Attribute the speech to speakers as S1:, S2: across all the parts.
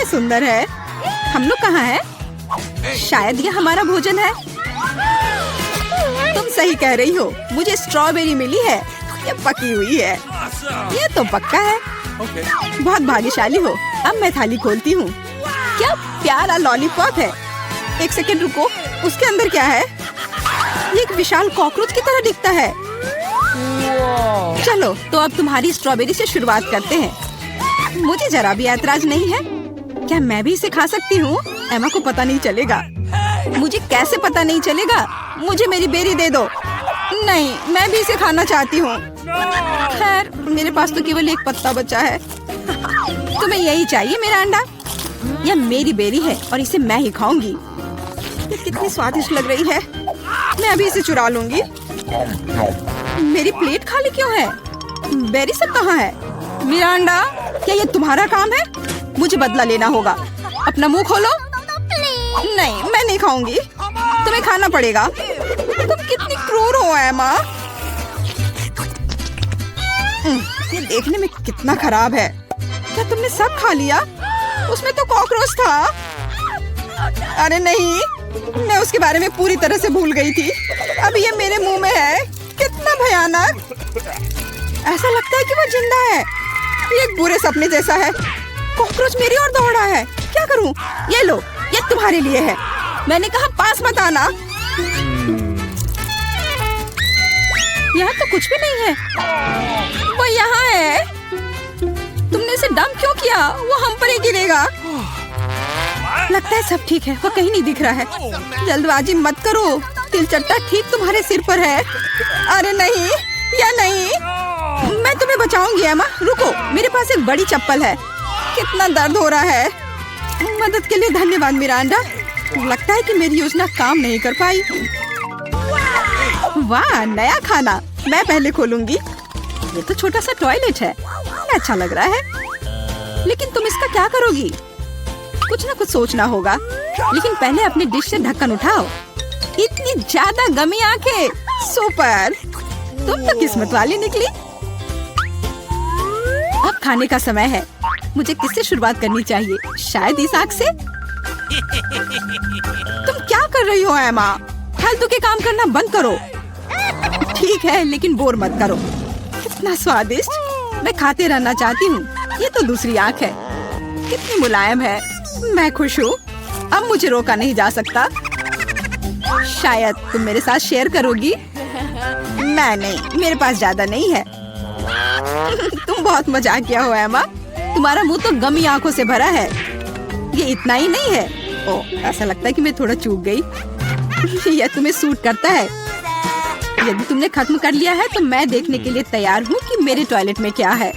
S1: कितने सुंदर है। हम लोग कहाँ हैं? शायद ये हमारा भोजन है। तुम सही कह रही हो, मुझे स्ट्रॉबेरी मिली है। ये पकी हुई है। ये तो पक्का है। बहुत भाग्यशाली हो। अब मैं थाली खोलती हूँ। क्या प्यारा लॉलीपॉप है। एक सेकंड रुको, उसके अंदर क्या है? ये एक विशाल कॉकरोच की तरह दिखता है। चलो तो अब तुम्हारी स्ट्रॉबेरी से शुरुआत करते हैं। मुझे जरा भी ऐतराज नहीं है। क्या मैं भी इसे खा सकती हूँ? एमा को पता नहीं चलेगा। मुझे कैसे पता नहीं चलेगा? मुझे मेरी बेरी दे दो। नहीं, मैं भी इसे खाना चाहती हूँ। खैर, मेरे पास तो केवल एक पत्ता बचा है। तुम्हें यही चाहिए मेरा अंडा? यह मेरी बेरी है और इसे मैं ही खाऊंगी। ये कितनी स्वादिष्ट लग रही है। मैं अभी इसे चुरा लूंगी। मेरी प्लेट खाली क्यों है? बेरी सब कहाँ है? मेरा अंडा, क्या ये तुम्हारा काम है? मुझे बदला लेना होगा। अपना मुंह खोलो। नहीं, मैं नहीं खाऊंगी। तुम्हें खाना पड़ेगा। तुम कितनी क्रूर हो एमा। ये देखने में कितना खराब है। क्या तुमने सब खा लिया? उसमें तो कॉकरोच था। अरे नहीं, मैं उसके बारे में पूरी तरह से भूल गई थी। अब ये मेरे मुंह में है। कितना भयानक। ऐसा लगता है कि वो जिंदा है। ये एक बुरे सपने जैसा है। कॉकरोच मेरी ओर दौड़ा है। क्या करूं? ये लो, ये तुम्हारे लिए है। मैंने कहा पास मत आना। यहाँ तो कुछ भी नहीं है। वो यहाँ है। तुमने इसे डंप क्यों किया? वो हम पर ही गिरेगा। लगता है सब ठीक है। वो कहीं नहीं दिख रहा है। जल्दबाजी मत करो। तिलचट्टा ठीक तुम्हारे सिर पर है। अरे नहीं, या नहीं। मैं तुम्हें बचाऊंगी एमा। रुको, मेरे पास एक बड़ी चप्पल है। कितना दर्द हो रहा है। मदद के लिए धन्यवाद मिरांडा। लगता है कि मेरी योजना काम नहीं कर पाई। वाह, नया खाना। मैं पहले खोलूंगी। ये तो छोटा सा टॉयलेट है। अच्छा लग रहा है। लेकिन तुम इसका क्या करोगी? कुछ ना कुछ सोचना होगा। लेकिन पहले अपनी डिश से ढक्कन उठाओ। इतनी ज्यादा गमी आंखें। सुपर, तुम तो किस्मत वाली निकली। अब खाने का समय है। मुझे किससे शुरुआत करनी चाहिए? शायद इस आग से। तुम क्या कर रही हो एमा? फालतू के काम करना बंद करो। ठीक है, लेकिन बोर मत करो। कितना स्वादिष्ट। मैं खाते रहना चाहती हूँ। ये तो दूसरी आंख है। कितनी मुलायम है। मैं खुश हूँ। अब मुझे रोका नहीं जा सकता। शायद तुम मेरे साथ शेयर करोगी। मैं नहीं, मेरे पास ज्यादा नहीं है। तुम बहुत मजाकिया हो एमा। तुम्हारा मुंह तो गमी आंखों से भरा है। ये इतना ही नहीं है। ओह, ऐसा लगता है कि मैं थोड़ा चूक गई। यह तुम्हें सूट करता है। यदि तुमने खत्म कर लिया है तो मैं देखने के लिए तैयार हूँ कि मेरे टॉयलेट में क्या है।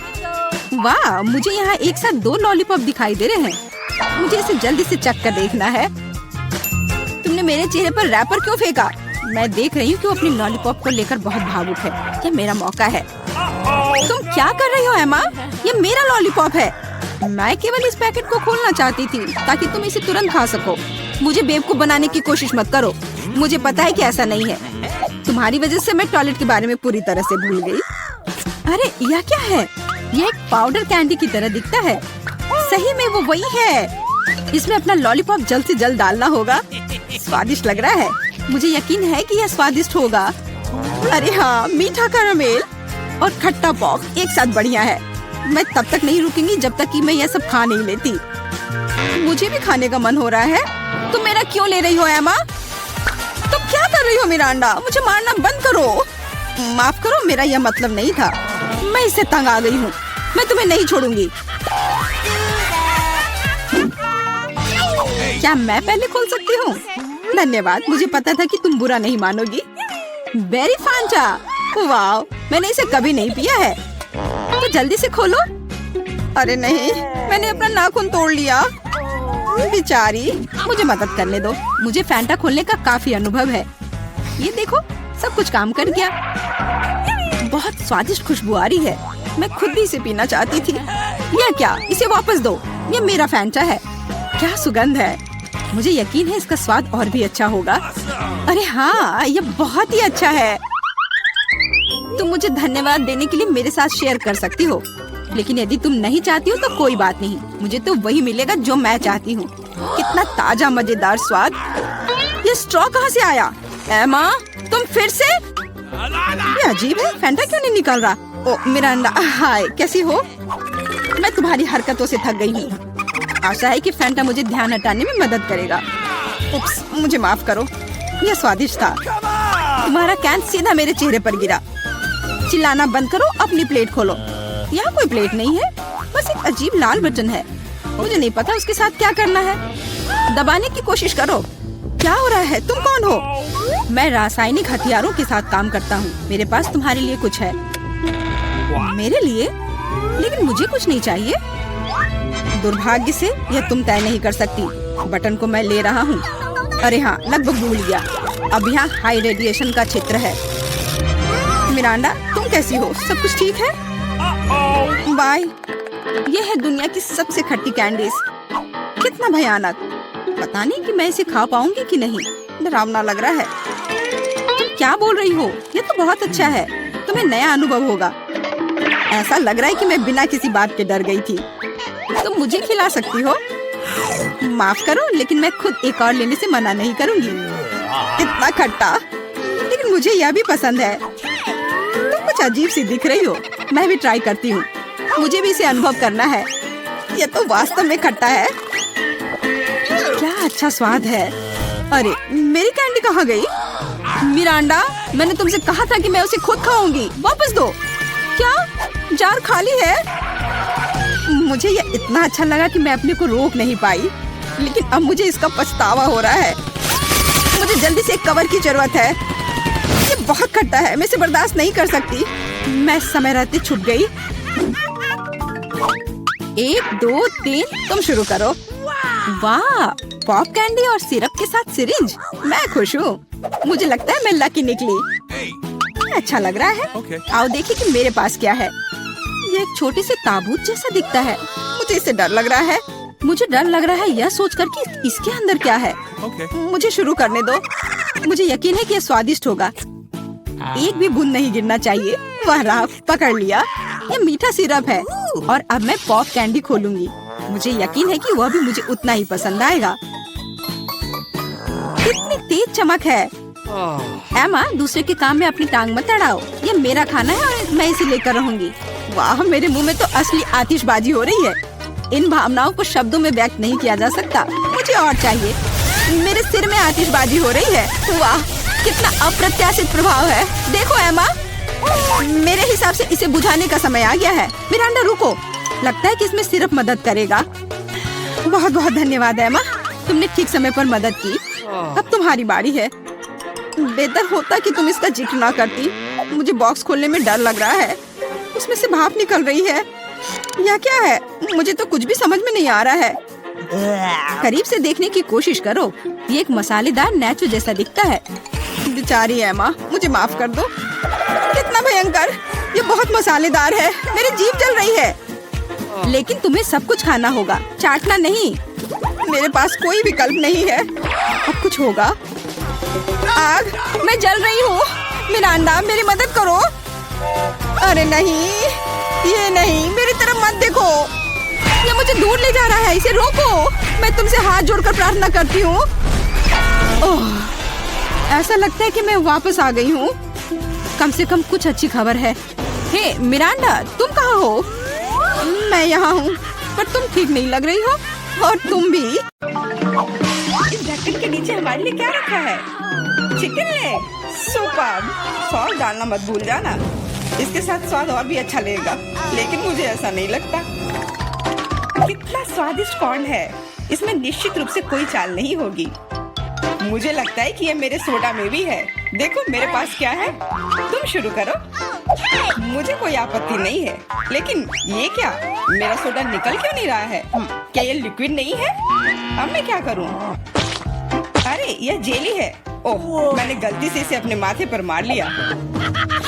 S1: वाह, मुझे यहाँ एक साथ 2 लॉलीपॉप दिखाई दे रहे हैं। मुझे इसे जल्दी से चख कर देखना है। तुमने मेरे चेहरे पर रैपर क्यों फेंका? मैं देख रही हूँ कि वो अपनी लॉलीपॉप को लेकर बहुत भावुक है। यह मेरा मौका है। तुम क्या कर रही हो एमा? ये मेरा लॉलीपॉप है। मैं केवल इस पैकेट को खोलना चाहती थी ताकि तुम इसे तुरंत खा सको। मुझे बेवकूफ बनाने की कोशिश मत करो। मुझे पता है कि ऐसा नहीं है। तुम्हारी वजह से मैं टॉयलेट के बारे में पूरी तरह से भूल गई। अरे यह क्या है? यह एक पाउडर कैंडी की तरह दिखता है। सही में वो वही है। इसमें अपना लॉलीपॉप जल्द से जल्द डालना होगा। स्वादिष्ट लग रहा है। मुझे यकीन है कि यह स्वादिष्ट होगा। अरे हाँ, मीठा कैरामेल और खट्टा पॉप एक साथ बढ़िया है। मैं तब तक नहीं रुकूंगी जब तक कि मैं यह सब खा नहीं लेती। मुझे भी खाने का मन हो रहा है। तुम मेरा क्यों ले रही हो एमा? तुम क्या कर रही हो मिरांडा? मुझे मारना बंद करो। माफ करो, मेरा यह मतलब नहीं था। मैं इससे तंग आ गई हूँ। मैं तुम्हें नहीं छोड़ूंगी। क्या मैं पहले खोल सकती हूँ? धन्यवाद, मुझे पता था कि तुम बुरा नहीं मानोगी। बेरी फांटा, वाह, मैंने इसे कभी नहीं पिया है। तो जल्दी से खोलो। अरे नहीं, मैंने अपना नाखून तोड़ लिया। बेचारी, मुझे मदद करने दो। मुझे फैंटा खोलने का काफी अनुभव है। ये देखो, सब कुछ काम कर गया। बहुत स्वादिष्ट खुशबू आ रही है। मैं खुद भी इसे पीना चाहती थी। यह क्या? इसे वापस दो। ये मेरा फैंटा है। क्या सुगंध है। मुझे यकीन है इसका स्वाद और भी अच्छा होगा। अरे हाँ, ये बहुत ही अच्छा है। तुम मुझे धन्यवाद देने के लिए मेरे साथ शेयर कर सकती हो। लेकिन यदि तुम नहीं चाहती हो तो कोई बात नहीं, मुझे तो वही मिलेगा जो मैं चाहती हूँ। कितना ताजा मजेदार स्वाद। ये स्ट्रॉ कहाँ से आया? एमा, तुम फिर से? ये अजीब है, फैंटा क्यों नहीं निकल रहा? ओ मिरांडा, हाय, कैसी हो? मैं तुम्हारी हरकतों से थक गई हूँ। आशा है कि फैंटा मुझे ध्यान हटाने में मदद करेगा। उप्स, मुझे माफ करो। यह स्वादिष्ट था। तुम्हारा कैन सीधा मेरे चेहरे पर गिरा। चिल्लाना बंद करो, अपनी प्लेट खोलो। यहाँ कोई प्लेट नहीं है, बस एक अजीब लाल बटन है। मुझे नहीं पता उसके साथ क्या करना है। दबाने की कोशिश करो। क्या हो रहा है? तुम कौन हो? मैं रासायनिक हथियारों के साथ काम करता हूँ। मेरे पास तुम्हारे लिए कुछ है। मेरे लिए? लेकिन मुझे कुछ नहीं चाहिए। दुर्भाग्य से यह तुम तय नहीं कर सकती। बटन को मैं ले रहा हूँ। अरे हाँ, लगभग भूल गया। अब यहाँ हाई रेडिएशन का क्षेत्र है। मिरांडा, तुम कैसी हो? सब कुछ ठीक है? बाय। ये है दुनिया की सबसे खट्टी कैंडीज। कितना भयानक। पता नहीं कि मैं इसे खा पाऊंगी कि नहीं। डरावना लग रहा है। तुम क्या बोल रही हो? ये तो बहुत अच्छा है। तुम्हें नया अनुभव होगा। ऐसा लग रहा है कि मैं बिना किसी बात के डर गई थी। तुम मुझे खिला सकती हो। माफ करो, लेकिन मैं खुद एक और लेने से मना नहीं करूंगी। इतना खट्टा, लेकिन मुझे यह भी पसंद है। तुम कुछ अजीब सी दिख रही हो। मैं भी ट्राई करती हूँ। मुझे भी इसे अनुभव करना है। यह तो वास्तव में खट्टा है। क्या अच्छा स्वाद है। अरे, मेरी कैंडी कहाँ गई? मिरांडा, मैंने तुमसे कहा था कि मैं उसे खुद खाऊंगी। वापस दो। क्या जार खाली है? मुझे यह इतना अच्छा लगा कि मैं अपने को रोक नहीं पाई, लेकिन अब मुझे इसका पछतावा हो रहा है। मुझे जल्दी से एक कवर की जरूरत है। ये बहुत खट्टा है, मैं इसे बर्दाश्त नहीं कर सकती। मैं समय रहते छुप गई। 1 2 3, तुम शुरू करो। वाह, पॉप कैंडी और सिरप के साथ सिरिंज। मैं खुश हूँ। मुझे लगता है मैं लकी निकली। अच्छा लग रहा है। आओ देखिए कि मेरे पास क्या है। ये एक छोटी सी ताबूत जैसा दिखता है। मुझे इससे डर लग रहा है। मुझे डर लग रहा है यह सोचकर कि इसके अंदर क्या है। मुझे शुरू करने दो। मुझे यकीन है कि यह स्वादिष्ट होगा। एक भी बूंद नहीं गिरना चाहिए। वह रहा, पकड़ लिया। यह मीठा सिरप है और अब मैं पॉप कैंडी खोलूंगी। मुझे यकीन है कि वह भी मुझे उतना ही पसंद आएगा। कितनी तेज चमक है। एमा, दूसरे के काम में अपनी टांग मत अड़ाओ। ये मेरा खाना है और मैं इसे लेकर रहूंगी। वाह, मेरे मुंह में तो असली आतिशबाजी हो रही है। इन भावनाओं को शब्दों में व्यक्त नहीं किया जा सकता। मुझे और चाहिए। मेरे सिर में आतिशबाजी हो रही है। वाह, कितना अप्रत्याशित प्रभाव है। देखो एमा, मेरे हिसाब से इसे बुझाने का समय आ गया है। मिरांडा, रुको। लगता है कि इसमें सिर्फ मदद करेगा। बहुत बहुत धन्यवाद एमा, तुमने ठीक समय पर मदद की। अब तुम्हारी बारी है। बेहतर होता कि तुम इसका जिक्र ना करती। मुझे बॉक्स खोलने में डर लग रहा है। उसमें से भाप निकल रही है। यह क्या है? मुझे तो कुछ भी समझ में नहीं आ रहा है। करीब से देखने की कोशिश करो। ये एक मसालेदार नेचो जैसा दिखता है। बेचारी एमा, मुझे माफ कर दो। कितना भयंकर। ये बहुत मसालेदार है। मेरी जीभ जल रही है। लेकिन तुम्हें सब कुछ खाना होगा, चाटना नहीं। मेरे पास कोई विकल्प नहीं है। अब कुछ होगा। आग, मैं जल रही हूँ। मिरांडा, मेरी मदद करो। अरे नहीं, ये नहीं, मेरी तरफ मत देखो। ये मुझे दूर ले जा रहा है। इसे रोको। मैं तुमसे हाथ जोड़कर प्रार्थना करती हूँ। ऐसा लगता है कि मैं वापस आ गई हूँ। कम से कम कुछ अच्छी खबर है। हे मिरांडा, तुम कहाँ हो? मैं यहाँ हूँ, पर तुम ठीक नहीं लग रही हो। और तुम भी। इस जैकेट के नीचे हमारे लिए क्या रखा है? Chicken leg. सुपर्ब। सॉस डालना मत भूल जाना। इसके साथ स्वाद और भी अच्छा लगेगा, लेकिन मुझे ऐसा नहीं लगता। कितना स्वादिष्ट कॉर्न है। इसमें निश्चित रूप से कोई चाल नहीं होगी। मुझे लगता है कि ये मेरे सोडा में भी है। देखो मेरे पास क्या है। तुम शुरू करो। मुझे कोई आपत्ति नहीं है, लेकिन ये क्या? मेरा सोडा निकल क्यों नहीं रहा है? क्या ये लिक्विड नहीं है? अब मैं क्या करूं? अरे यह जेली है। ओह, मैंने गलती से इसे अपने माथे पर मार लिया।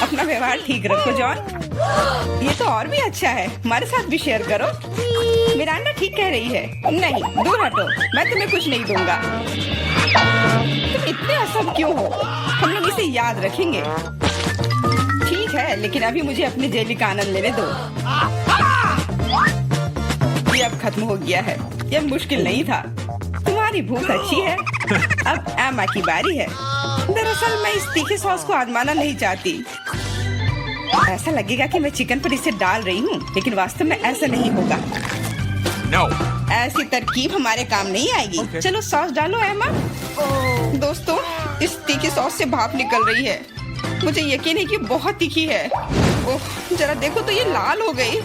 S1: अपना व्यवहार ठीक रखो जॉन। ये तो और भी अच्छा है। हमारे साथ भी शेयर करो। मिरांडा ठीक कह रही है। नहीं, दूर हटो। मैं तुम्हें कुछ नहीं दूंगा। तुम इतने असम क्यों हो? हम लोग इसे याद रखेंगे। ठीक है, लेकिन अभी मुझे अपने जेली का आनंद लेने दो। खत्म हो गया है। यह मुश्किल नहीं था। तुम्हारी भूख अच्छी है। अब एमा की बारी है। दरअसल मैं इस तीखे सॉस को आजमाना नहीं चाहती। ऐसा लगेगा कि मैं चिकन पर इसे डाल रही हूँ, लेकिन वास्तव में ऐसा नहीं होगा।
S2: No.
S1: ऐसी तरकीब हमारे काम नहीं आएगी।
S2: Okay.
S1: चलो सॉस डालो एमा। दोस्तों, इस तीखी सॉस से भाप निकल रही है। मुझे यकीन है कि बहुत तीखी है। ओह, जरा देखो तो ये लाल हो गई।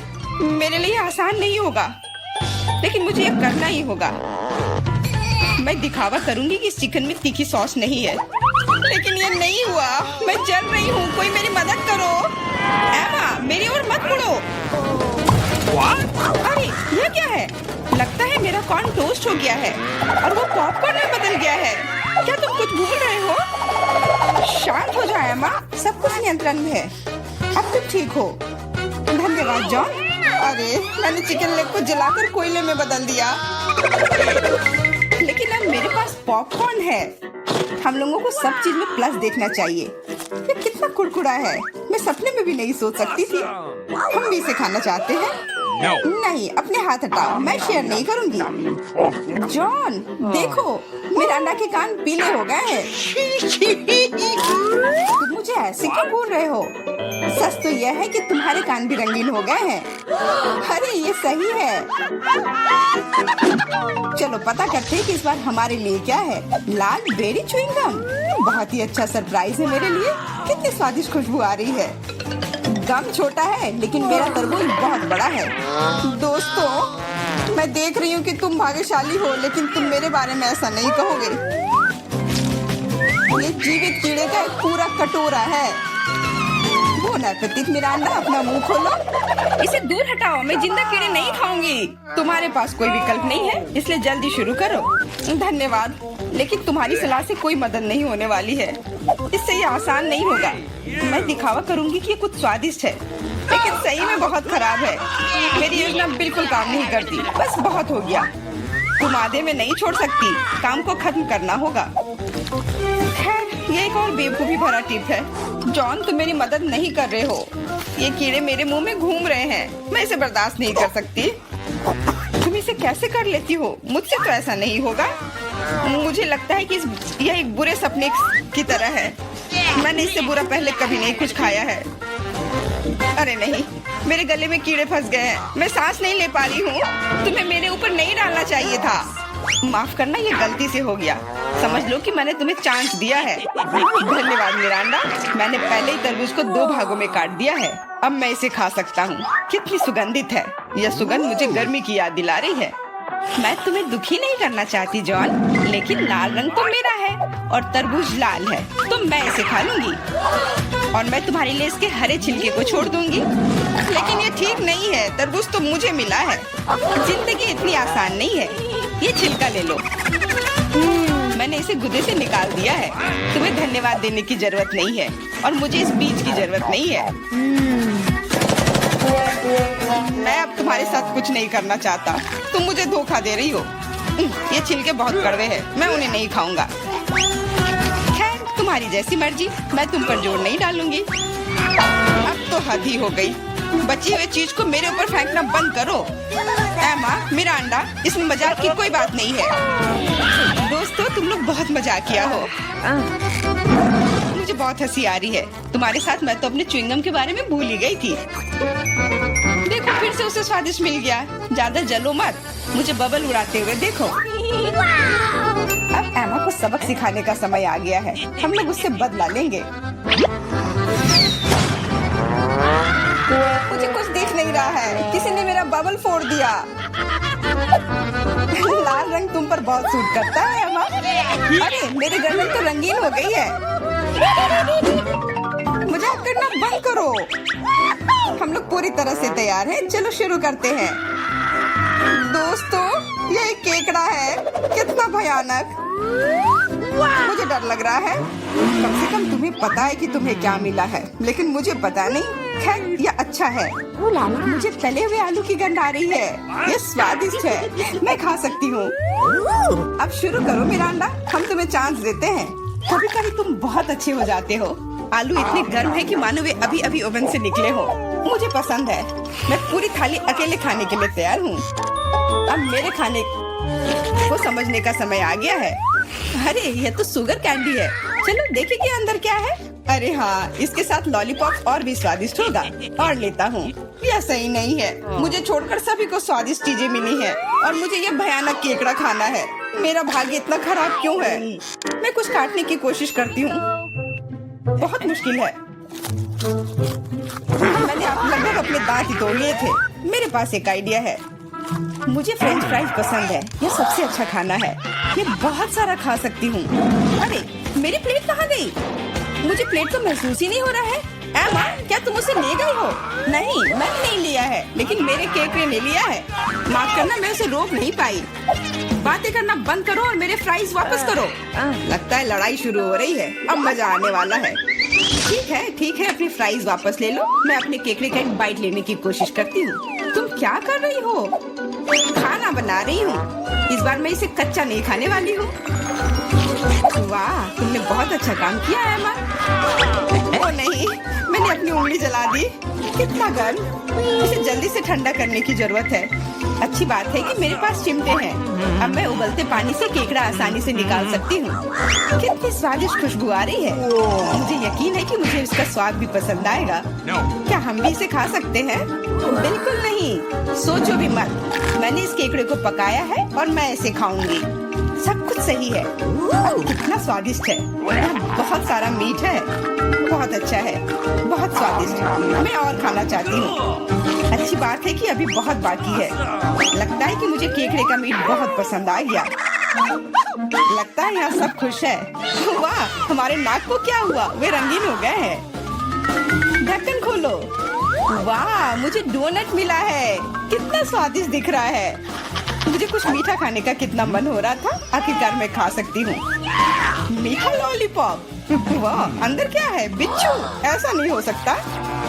S1: मेरे लिए आसान नहीं होगा, लेकिन मुझे ये करना ही होगा। मैं दिखावा करूंगी कि इस चिकन में तीखी सॉस नहीं है, लेकिन ये नहीं हुआ। मैं जल रही हूँ, कोई मेरी मदद करो। एमा, मेरी ओर मत मुड़ो। अरे ये क्या है? लगता है मेरा कॉर्न टोस्ट हो गया है और वो पॉपकॉर्न में बदल गया है। क्या तुम कुछ भूल रहे हो? शांत हो जाओ एमा, सब कुछ नियंत्रण में है। अब तुम ठीक हो। धन्यवाद जॉन। अरे मैंने चिकन लेग को जलाकर कोयले में बदल दिया, लेकिन अब मेरे पास पॉपकॉर्न है। हम लोगों को सब चीज में प्लस देखना चाहिए। ये कितना कुड़कुड़ा है, मैं सपने में भी नहीं सोच सकती थी। हम भी इसे खाना चाहते हैं।
S2: No.
S1: नहीं, अपने हाथ हटाओ, मैं शेयर नहीं करूंगी। जॉन, देखो मेरे अंडा के कान पीले हो गए हैं। तुम मुझे ऐसे क्यों बोल रहे हो? सच तो यह है कि तुम्हारे कान भी रंगीन हो गए हैं। अरे ये सही है। चलो पता करते हैं कि इस बार हमारे लिए क्या है। लाल बेरी च्युइंगम, बहुत ही अच्छा सरप्राइज है मेरे लिए। कितनी स्वादिष्ट खुशबू आ रही है। गम छोटा है, लेकिन मेरा तरबूज बहुत बड़ा है। दोस्तों, मैं देख रही हूँ कि तुम भाग्यशाली हो, लेकिन तुम मेरे बारे में ऐसा नहीं कहोगे। ये जीवित कीड़े का एक पूरा कटोरा है। बोन एपेटिट मिरांडा, अपना मुंह खोलो। इसे दूर हटाओ, मैं जिंदा कीड़े नहीं खाऊंगी। तुम्हारे पास कोई विकल्प नहीं है, इसलिए जल्दी शुरू करो। धन्यवाद, लेकिन तुम्हारी सलाह से कोई मदद नहीं होने वाली है। इससे ये आसान नहीं होगा। मैं दिखावा करूंगी कि ये कुछ स्वादिष्ट है, लेकिन सही में बहुत खराब है। मेरी योजना बिल्कुल काम नहीं करती। बस बहुत हो गया। तुम आधे में नहीं छोड़ सकती, काम को खत्म करना होगा। खैर, ये एक और बेवकूफी भरा टिप है। जॉन, तुम मेरी मदद नहीं कर रहे हो। ये कीड़े मेरे मुंह में घूम रहे हैं। मैं इसे बर्दाश्त नहीं कर सकती। तुम इसे कैसे कर लेती हो? मुझसे तो ऐसा नहीं होगा। मुझे लगता है कि यह एक बुरे सपने की तरह है। मैंने इससे बुरा पहले कभी नहीं कुछ खाया है। अरे नहीं, मेरे गले में कीड़े फंस गए हैं। मैं सांस नहीं ले पा रही हूँ। तुम्हें मेरे ऊपर नहीं डालना चाहिए था। माफ करना, ये गलती से हो गया। समझ लो कि मैंने तुम्हें चांस दिया है। धन्यवाद मिरांडा। मैंने पहले ही तरबूज को 2 भागों में काट दिया है। अब मैं इसे खा सकता हूँ। कितनी सुगंधित है। यह सुगंध मुझे गर्मी की याद दिला रही है। मैं तुम्हें दुखी नहीं करना चाहती जॉन, लेकिन लाल रंग तो मेरा है और तरबूज लाल है, तो मैं इसे खा लूंगी और मैं तुम्हारे लिए इसके हरे छिलके को छोड़ दूंगी। लेकिन ये ठीक नहीं है। तरबूज तो मुझे मिला है। जिंदगी इतनी आसान नहीं है। ये छिलका ले लो। मैंने इसे गुदे से निकाल दिया है। तुम्हें धन्यवाद देने की जरूरत नहीं है और मुझे इस बीज की जरूरत नहीं है। मैं अब तुम्हारे साथ कुछ नहीं करना चाहता। तुम मुझे धोखा दे रही हो। ये छिलके बहुत कड़वे हैं, मैं उन्हें नहीं खाऊंगा। खैर, तुम्हारी जैसी मर्जी, मैं तुम पर जोर नहीं डालूंगी। अब तो हद ही हो गई। बची हुई चीज को मेरे ऊपर फेंकना बंद करो। एमा, मिरांडा, इसमें मजाक की कोई बात नहीं है। दोस्तों, तुम लोग बहुत मजाक किया हो। मुझे बहुत हंसी आ रही है। तुम्हारे साथ मैं तो अपने च्युइंगम के बारे में भूल ही गई थी। देखो, फिर से उसे स्वादिष्ट मिल गया। ज्यादा जलो मत, मुझे बबल उड़ाते हुए देखो। अब एमा को सबक सिखाने का समय आ गया है। हम लोग उससे बदला लेंगे। मुझे कुछ दिख नहीं रहा है। किसी ने मेरा बबल फोड़ दिया। लाल रंग तुम पर बहुत सूट करता है एमा। अरे, मेरी गर्दन तो रंगीन हो गई है। मजाक करना बंद करो। हम लोग पूरी तरह से तैयार हैं। चलो शुरू करते हैं। दोस्तों, ये एक केकड़ा है। कितना भयानक। मुझे डर लग रहा है। कम से कम तुम्हें पता है कि तुम्हें क्या मिला है, लेकिन मुझे पता नहीं। खैर, यह अच्छा है। मुझे तले हुए आलू की गंध आ रही है। ये स्वादिष्ट है, मैं खा सकती हूँ। अब शुरू करो मिरांडा, हम तुम्हें चांस देते हैं। कभी कभी तुम बहुत अच्छे हो जाते हो। आलू इतने गर्म है कि मानो वे अभी अभी ओवन से निकले हो। मुझे पसंद है। मैं पूरी थाली अकेले खाने के लिए तैयार हूँ। अब मेरे खाने को समझने का समय आ गया है। अरे ये तो शुगर कैंडी है। चलो देखें कि अंदर क्या है। अरे हाँ, इसके साथ लॉलीपॉप और भी स्वादिष्ट होगा। और लेता हूँ। यह सही नहीं है। मुझे छोड़कर सभी को स्वादिष्ट चीजें मिली हैं और मुझे यह भयानक केकड़ा खाना है। मेरा भाग्य इतना खराब क्यों है? मैं कुछ काटने की कोशिश करती हूँ। बहुत मुश्किल है। मैंने लगभग अपने दांत ही तोड़ लिए थे। मेरे पास एक आइडिया है। मुझे फ्रेंच फ्राइज पसंद है। यह सबसे अच्छा खाना है। ये बहुत सारा खा सकती हूँ। अरे मेरी प्लेट कहाँ गई? मुझे प्लेट तो महसूस ही नहीं हो रहा है। एमा, क्या तुम उसे ले गई हो? नहीं, मैंने नहीं लिया है, लेकिन मेरे केकड़े ने लिया है। माफ करना, मैं उसे रोक नहीं पाई। बातें करना बंद करो और मेरे फ्राइज वापस करो। लगता है लड़ाई शुरू हो रही है। अब मजा आने वाला है। ठीक है, अपनी फ्राइज वापस ले लो। मैं अपने केकड़े का एक बाइट लेने की कोशिश करती हूँ। तुम क्या कर रही हो? खाना बना रही हूँ। इस बार मैं इसे कच्चा नहीं खाने वाली हूँ। वाह, तुमने बहुत अच्छा काम किया है एमा। ओ नहीं, मैंने अपनी उंगली जला दी। कितना गर्म। इसे जल्दी से ठंडा करने की जरूरत है। अच्छी बात है कि मेरे पास चिमटे हैं। अब मैं उबलते पानी से केकड़ा आसानी से निकाल सकती हूँ। कितनी स्वादिष्ट खुशबू आ रही है। मुझे यकीन है कि मुझे इसका स्वाद भी पसंद आएगा। क्या हम भी इसे खा सकते हैं? बिल्कुल नहीं, सोचो भी मत। मैंने इस केकड़े को पकाया है और मैं इसे खाऊंगी। सब कुछ सही है। कितना स्वादिष्ट है। बहुत सारा मीठ है। बहुत अच्छा है, बहुत स्वादिष्ट। मैं और खाना चाहती हूँ। अच्छी बात है कि अभी बहुत बाकी है। लगता है कि मुझे केकड़े का मीट बहुत पसंद आ गया। लगता है यहाँ सब खुश है। वाह, हमारे नाक को क्या हुआ? वे रंगीन हो गए हैं। ढक्कन खोलो। वाह, मुझे डोनट मिला है। कितना स्वादिष्ट दिख रहा है। मुझे कुछ मीठा खाने का कितना मन हो रहा था। आखिरकार मैं खा सकती हूँ। मीठा लॉलीपॉप। वाह, अंदर क्या है? बिच्छू? ऐसा नहीं हो सकता।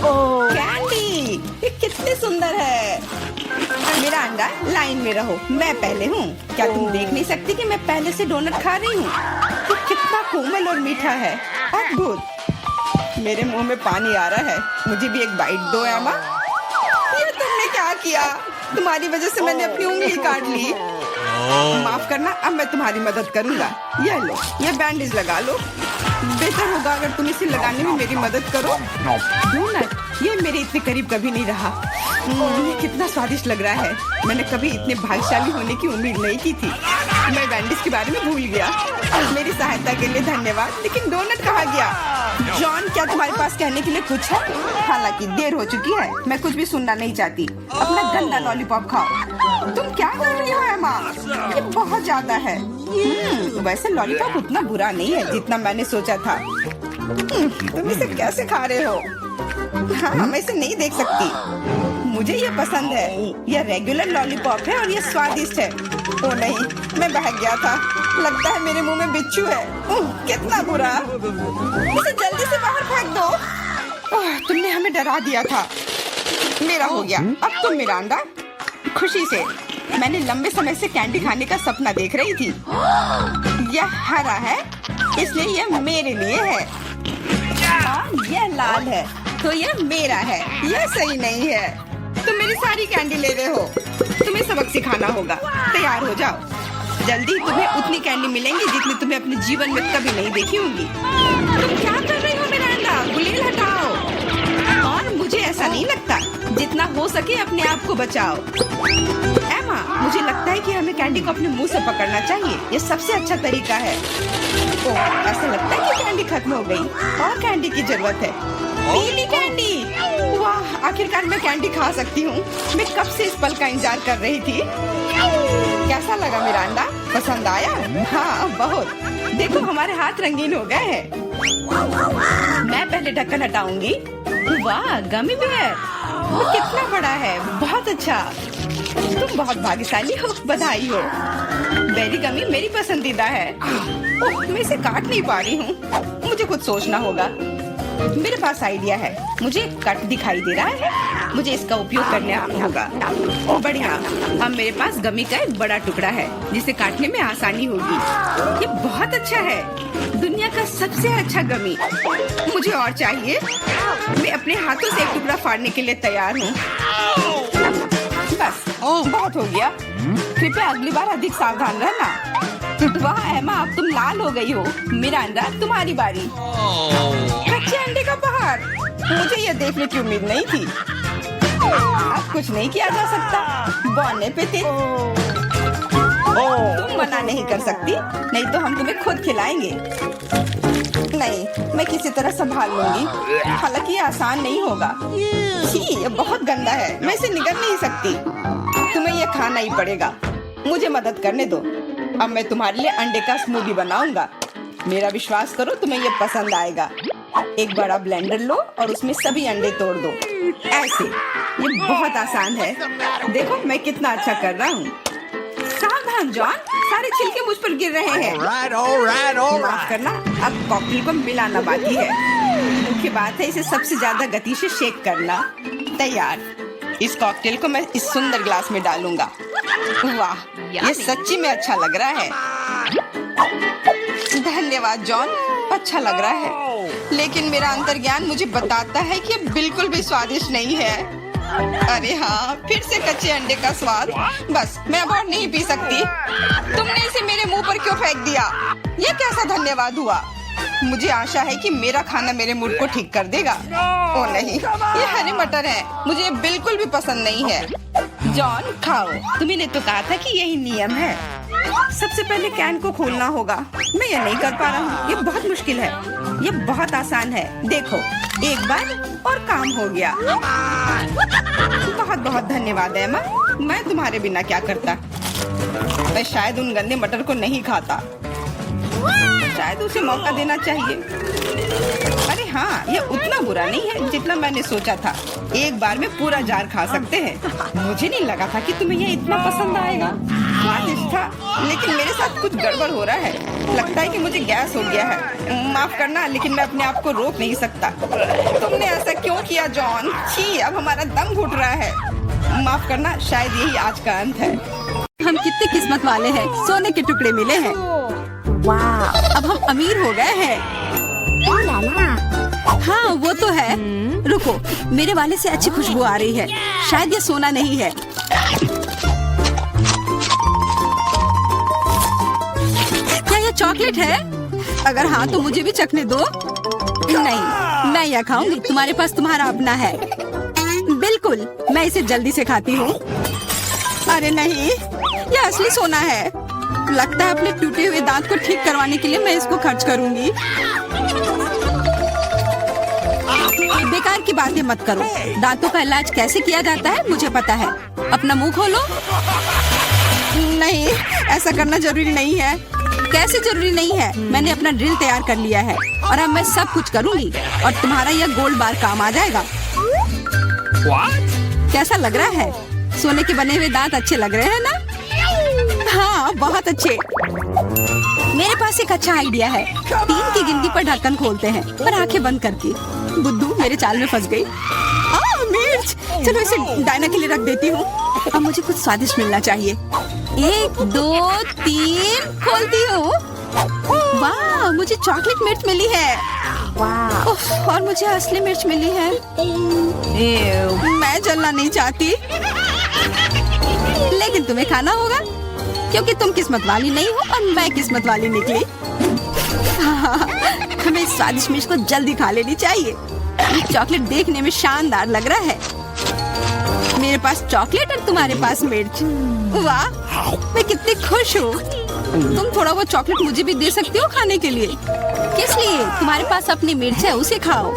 S1: कैंडी, ये कितनी सुंदर है। मेरा अंडा, लाइन में रहो। मैं पहले हूँ। क्या तुम देख नहीं सकती कि मैं पहले से डोनट खा रही हूँ? तो कितना कोमल और मीठा है। अद्भुत। मेरे मुंह में पानी आ रहा है। मुझे भी एक बाइट दो एमा। ये तुमने क्या किया? तुम्हारी वजह से मैंने अपनी उंगली काट ली। माफ करना, अब मैं तुम्हारी मदद करूंगा। ये लो, ये बैंडेज लगा लो। बेहतर होगा अगर तुम इसे लगाने में मेरी मदद करो। डोनट, ये मेरे इतने करीब कभी नहीं रहा। ये कितना स्वादिष्ट लग रहा है। मैंने कभी इतने भाग्यशाली होने की उम्मीद नहीं की थी। मैं बैंडेज के बारे में भूल गया। मेरी सहायता के लिए धन्यवाद। लेकिन डोनट कहाँ गया? जॉन, क्या तुम्हारे पास कहने के लिए कुछ है? हालांकि देर हो चुकी है। मैं कुछ भी सुनना नहीं चाहती। अपना गंदा लॉलीपॉप खाओ। तुम क्या कर रही हो एमा? ये बहुत ज्यादा है। वैसे लॉलीपॉप उतना बुरा नहीं है जितना मैंने सोचा था। तुम इसे कैसे खा रहे हो? हाँ, मैं इसे नहीं देख सकती। मुझे ये पसंद है। यह रेगुलर लॉलीपॉप है और ये स्वादिष्ट है। ओ नहीं, मैं बहक गया था। लगता है मेरे मुंह में बिच्छू है। कितना बुरा। इसे जल्दी से बाहर फेंक दो। तुमने हमें डरा दिया था। मेरा हो गया। अब तुम मेरा अंडा। खुशी से। मैंने लंबे समय से कैंडी खाने का सपना देख रही थी। यह हरा है, इसलिए यह मेरे लिए है। और यह लाल है, तो यह मेरा है। यह सही नहीं है। तुम मेरी सारी कैंडी ले रहे हो। तुम्हें सबक सिखाना होगा। तैयार हो जाओ। जल्दी तुम्हें उतनी कैंडी मिलेंगी जितनी तुम्हें अपने जीवन में कभी नहीं देखी होंगी। तुम क्या कर रही हो मेरा अंडा? गुलेल हटाओ। और मुझे ऐसा नहीं लगता। जितना हो सके अपने आप को बचाओ। एमा, मुझे लगता है कि हमें कैंडी को अपने मुंह से पकड़ना चाहिए। ये सबसे अच्छा तरीका है। ओह, ऐसा लगता है कि कैंडी खत्म हो गई। और कैंडी की जरूरत है। पीली कैंडी। वाह, आखिरकार मैं कैंडी खा सकती हूँ। मैं कब से इस पल का इंतजार कर रही थी। कैसा लगा मेरा अंडा? पसंद आया? हाँ, बहुत। देखो, हमारे हाथ रंगीन हो गए हैं। मैं पहले ढक्कन हटाऊंगी। वाह, गमी बेयर। वो कितना बड़ा है। बहुत अच्छा। तुम बहुत भाग्यशाली हो। बधाई हो। बेरी गमी मेरी पसंदीदा है। ओह, मैं इसे काट नहीं पा रही हूँ। मुझे कुछ सोचना होगा। मेरे पास आइडिया है। मुझे कट दिखाई दे रहा है। मुझे इसका उपयोग करना होगा। बढ़िया। अब मेरे पास गमी का एक बड़ा टुकड़ा है जिसे काटने में आसानी होगी। ये बहुत अच्छा है। दुनिया का सबसे अच्छा गमी। मुझे और चाहिए। मैं अपने हाथों से एक टुकड़ा फाड़ने के लिए तैयार हूँ। बस बहुत हो गया। कृपया अगली बार अधिक सावधान रहना। वाह एमा, अब तुम लाल हो गई हो। मिरांडा, तुम्हारी बारी। कच्चे अंडे का पहाड़, मुझे ये देखने की उम्मीद नहीं थी। अब कुछ नहीं किया जा सकता। बौने पे थे। तुम मना नहीं कर सकती, नहीं तो हम तुम्हें खुद खिलाएंगे। नहीं, मैं किसी तरह संभाल लूंगी। हालांकि ये आसान नहीं होगा। छी, ये बहुत गंदा है, मैं इसे निगल नहीं सकती। तुम्हें ये खाना ही पड़ेगा। मुझे मदद करने दो। अब मैं तुम्हारे लिए अंडे का स्मूदी बनाऊंगा। मेरा विश्वास करो, तुम्हें ये पसंद आएगा। एक बड़ा ब्लेंडर लो और उसमें सभी अंडे तोड़ दो। ऐसे, ये बहुत आसान है। देखो मैं कितना अच्छा कर रहा हूँ। सावधान जॉन, सारे छिलके मुझ पर गिर रहे हैं। माफ करना, अब कॉकटेल को मिलाना बाकी है। मुख्य बात है इसे सबसे ज्यादा गति से शेक करना। तैयार। इस कॉकटेल को मैं इस सुंदर ग्लास में डालूंगा। वाह, ये सच्ची में अच्छा लग रहा है। धन्यवाद जॉन, अच्छा लग रहा है। लेकिन मेरा अंतर्ज्ञान मुझे बताता है कि ये बिल्कुल भी स्वादिष्ट नहीं है। अरे हाँ, फिर से कच्चे अंडे का स्वाद। बस, मैं अब और नहीं पी सकती। तुमने इसे मेरे मुंह पर क्यों फेंक दिया? ये कैसा धन्यवाद हुआ? मुझे आशा है कि मेरा खाना मेरे मूड को ठीक कर देगा। ओ नहीं, ये हरे मटर है। मुझे बिल्कुल भी पसंद नहीं है। जॉन, खाओ। तुम्ही ने तो कहा था कि यही नियम है। सबसे पहले कैन को खोलना होगा। मैं ये नहीं कर पा रहा हूँ। ये बहुत मुश्किल है। ये बहुत आसान है। देखो, एक बार और काम हो गया। बहुत बहुत धन्यवाद एमा। मैं तुम्हारे बिना क्या करता। मैं शायद उन गंदे मटर को नहीं खाता। शायद उसे मौका देना चाहिए। अरे हाँ, ये उतना बुरा नहीं है जितना मैंने सोचा था। एक बार में पूरा जार खा सकते हैं। मुझे नहीं लगा था कि तुम्हें ये इतना पसंद आएगा। स्वादिष्ट था, लेकिन मेरे साथ कुछ गड़बड़ हो रहा है। लगता है कि मुझे गैस हो गया है। माफ करना, लेकिन मैं अपने आप को रोक नहीं सकता। तुमने ऐसा क्यों किया जॉन? छी, अब हमारा दम घुट रहा है। माफ करना, शायद यही आज का अंत है। हम कितने किस्मत वाले हैं, सोने के टुकड़े मिले हैं। वाह, अब हम अमीर हो गए हैं। हाँ, वो तो है। रुको, मेरे वाले से अच्छी खुशबू आ रही है। शायद ये सोना नहीं है। क्या ये चॉकलेट है? अगर हाँ तो मुझे भी चखने दो। नहीं, मैं यह खाऊंगी। तुम्हारे पास तुम्हारा अपना है। बिल्कुल, मैं इसे जल्दी से खाती हूँ। अरे नहीं, यह असली सोना है। लगता है अपने टूटे हुए दांत को ठीक करवाने के लिए मैं इसको खर्च करूंगी। बेकार की बातें मत करो। दांतों का इलाज कैसे किया जाता है मुझे पता है। अपना मुंह खोलो। नहीं, ऐसा करना जरूरी नहीं है। कैसे जरूरी नहीं है? मैंने अपना ड्रिल तैयार कर लिया है और अब मैं सब कुछ करूंगी और तुम्हारा यह गोल्ड बार काम आ जाएगा। कैसा लग रहा है? सोने के बने हुए दांत अच्छे लग रहे हैं ना? हाँ, बहुत अच्छे। मेरे पास एक अच्छा आइडिया है। 3 की गिनती पर ढक्कन खोलते हैं और आंखें बंद करके। बुद्धू मेरे चाल में फंस गई। मिर्च, चलो इसे डायना के लिए रख देती हूँ। अब मुझे कुछ स्वादिष्ट मिलना चाहिए। 1 2 3 खोलती हूँ। वाह, मुझे चॉकलेट मिर्च मिली है। वाह, और मुझे असली मिर्च मिली है। मैं जलना नहीं चाहती, लेकिन तुम्हें खाना होगा क्योंकि तुम किस्मत वाली नहीं हो और मैं किस्मत वाली निकली। हमें इस स्वादिष्ट मिर्च को जल्दी खा लेनी चाहिए। ये चॉकलेट देखने में शानदार लग रहा है। मेरे पास चॉकलेट और तुम्हारे पास मिर्च। वाह, मैं कितनी खुश हूँ। तुम थोड़ा वो चॉकलेट मुझे भी दे सकती हो खाने के लिए। किस लिए? तुम्हारे पास अपनी मिर्च है, उसे खाओ।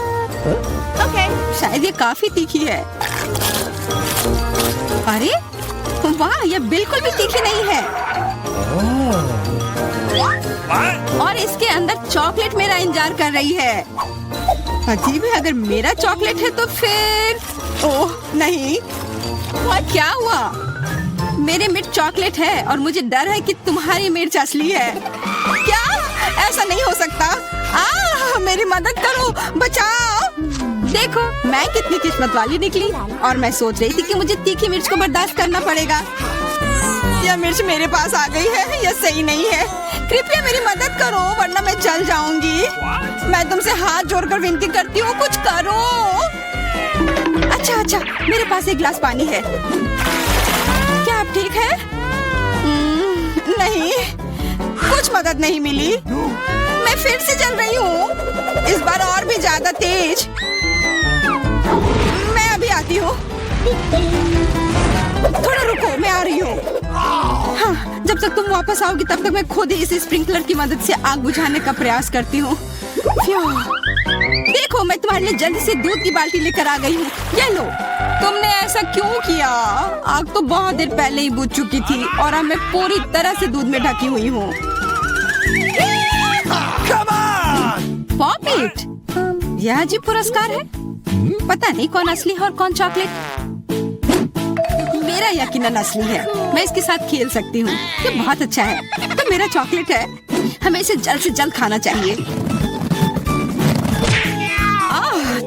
S1: ओके, शायद ये काफी तीखी है। अरे वाह, ये बिल्कुल भी तीखी नहीं है। और इसके अंदर चॉकलेट मेरा इंतजार कर रही है। अजीब है, अगर मेरा चॉकलेट है तो फिर ओह नहीं। क्या हुआ? मेरे मिर्च चॉकलेट है और मुझे डर है कि तुम्हारी मिर्च असली है। क्या? ऐसा नहीं हो सकता। मेरी मदद करो, बचाओ। देखो, मैं कितनी किस्मत वाली निकली और मैं सोच रही थी कि मुझे तीखी मिर्च को बर्दाश्त करना पड़ेगा। यह मिर्च मेरे पास आ गई है। यह सही नहीं है। कृपया मेरी मदद करो वरना मैं जल जाऊंगी। मैं तुमसे हाथ जोड़कर विनती करती हूँ, कुछ करो। अच्छा, मेरे पास एक गिलास पानी है। ठीक है? नहीं, कुछ मदद नहीं मिली। मैं फिर से जल रही हूँ, इस बार और भी ज्यादा तेज। मैं अभी आती हूँ। थोड़ा रुको, मैं आ रही हूँ। हाँ, जब तक तुम वापस आओगी तब तक मैं खुद ही इस स्प्रिंकलर की मदद से आग बुझाने का प्रयास करती हूँ। देखो, मैं तुम्हारे लिए जल्दी से दूध की बाल्टी लेकर आ गई हूँ। ये लो। तुमने ऐसा क्यों किया? आग तो बहुत देर पहले ही बुझ चुकी थी और अब मैं पूरी तरह से दूध में ढकी हुई हूँ। पॉपिट, यह अजीब पुरस्कार है। पता नहीं कौन असली है और कौन चॉकलेट। मेरा यकीनन असली है। मैं इसके साथ खेल सकती हूँ। ये बहुत अच्छा है। तो मेरा चॉकलेट है। हमें इसे जल्द से जल्द खाना चाहिए।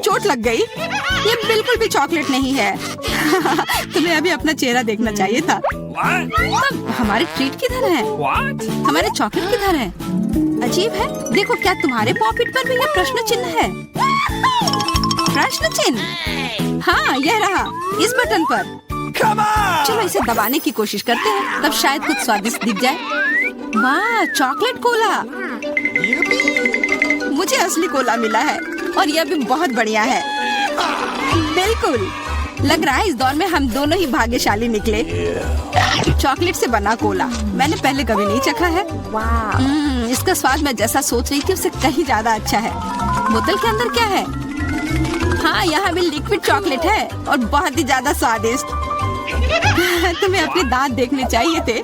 S1: चोट लग गई। ये बिल्कुल भी चॉकलेट नहीं है। तुम्हें अभी अपना चेहरा देखना चाहिए था। तब हमारे ट्रीट किधर है? हमारे चॉकलेट किधर है? अजीब है। देखो, क्या तुम्हारे पॉकेट पर भी यह प्रश्न चिन्ह है? प्रश्न चिन्ह? हाँ, यह रहा इस बटन पर। चलो इसे दबाने की कोशिश करते हैं, तब शायद कुछ स्वादिष्ट दिख जाए। वाह, चॉकलेट कोला। मुझे असली कोला मिला है और यह भी बहुत बढ़िया है। बिल्कुल, लग रहा है इस दौर में हम दोनों ही भाग्यशाली निकले। चॉकलेट से बना कोला मैंने पहले कभी नहीं चखा है। इसका स्वाद मैं जैसा सोच रही थी उससे कहीं ज्यादा अच्छा है। बोतल के अंदर क्या है? हाँ, यहाँ भी लिक्विड चॉकलेट है और बहुत ही ज्यादा स्वादिष्ट। तुम्हें अपने दांत देखने चाहिए थे।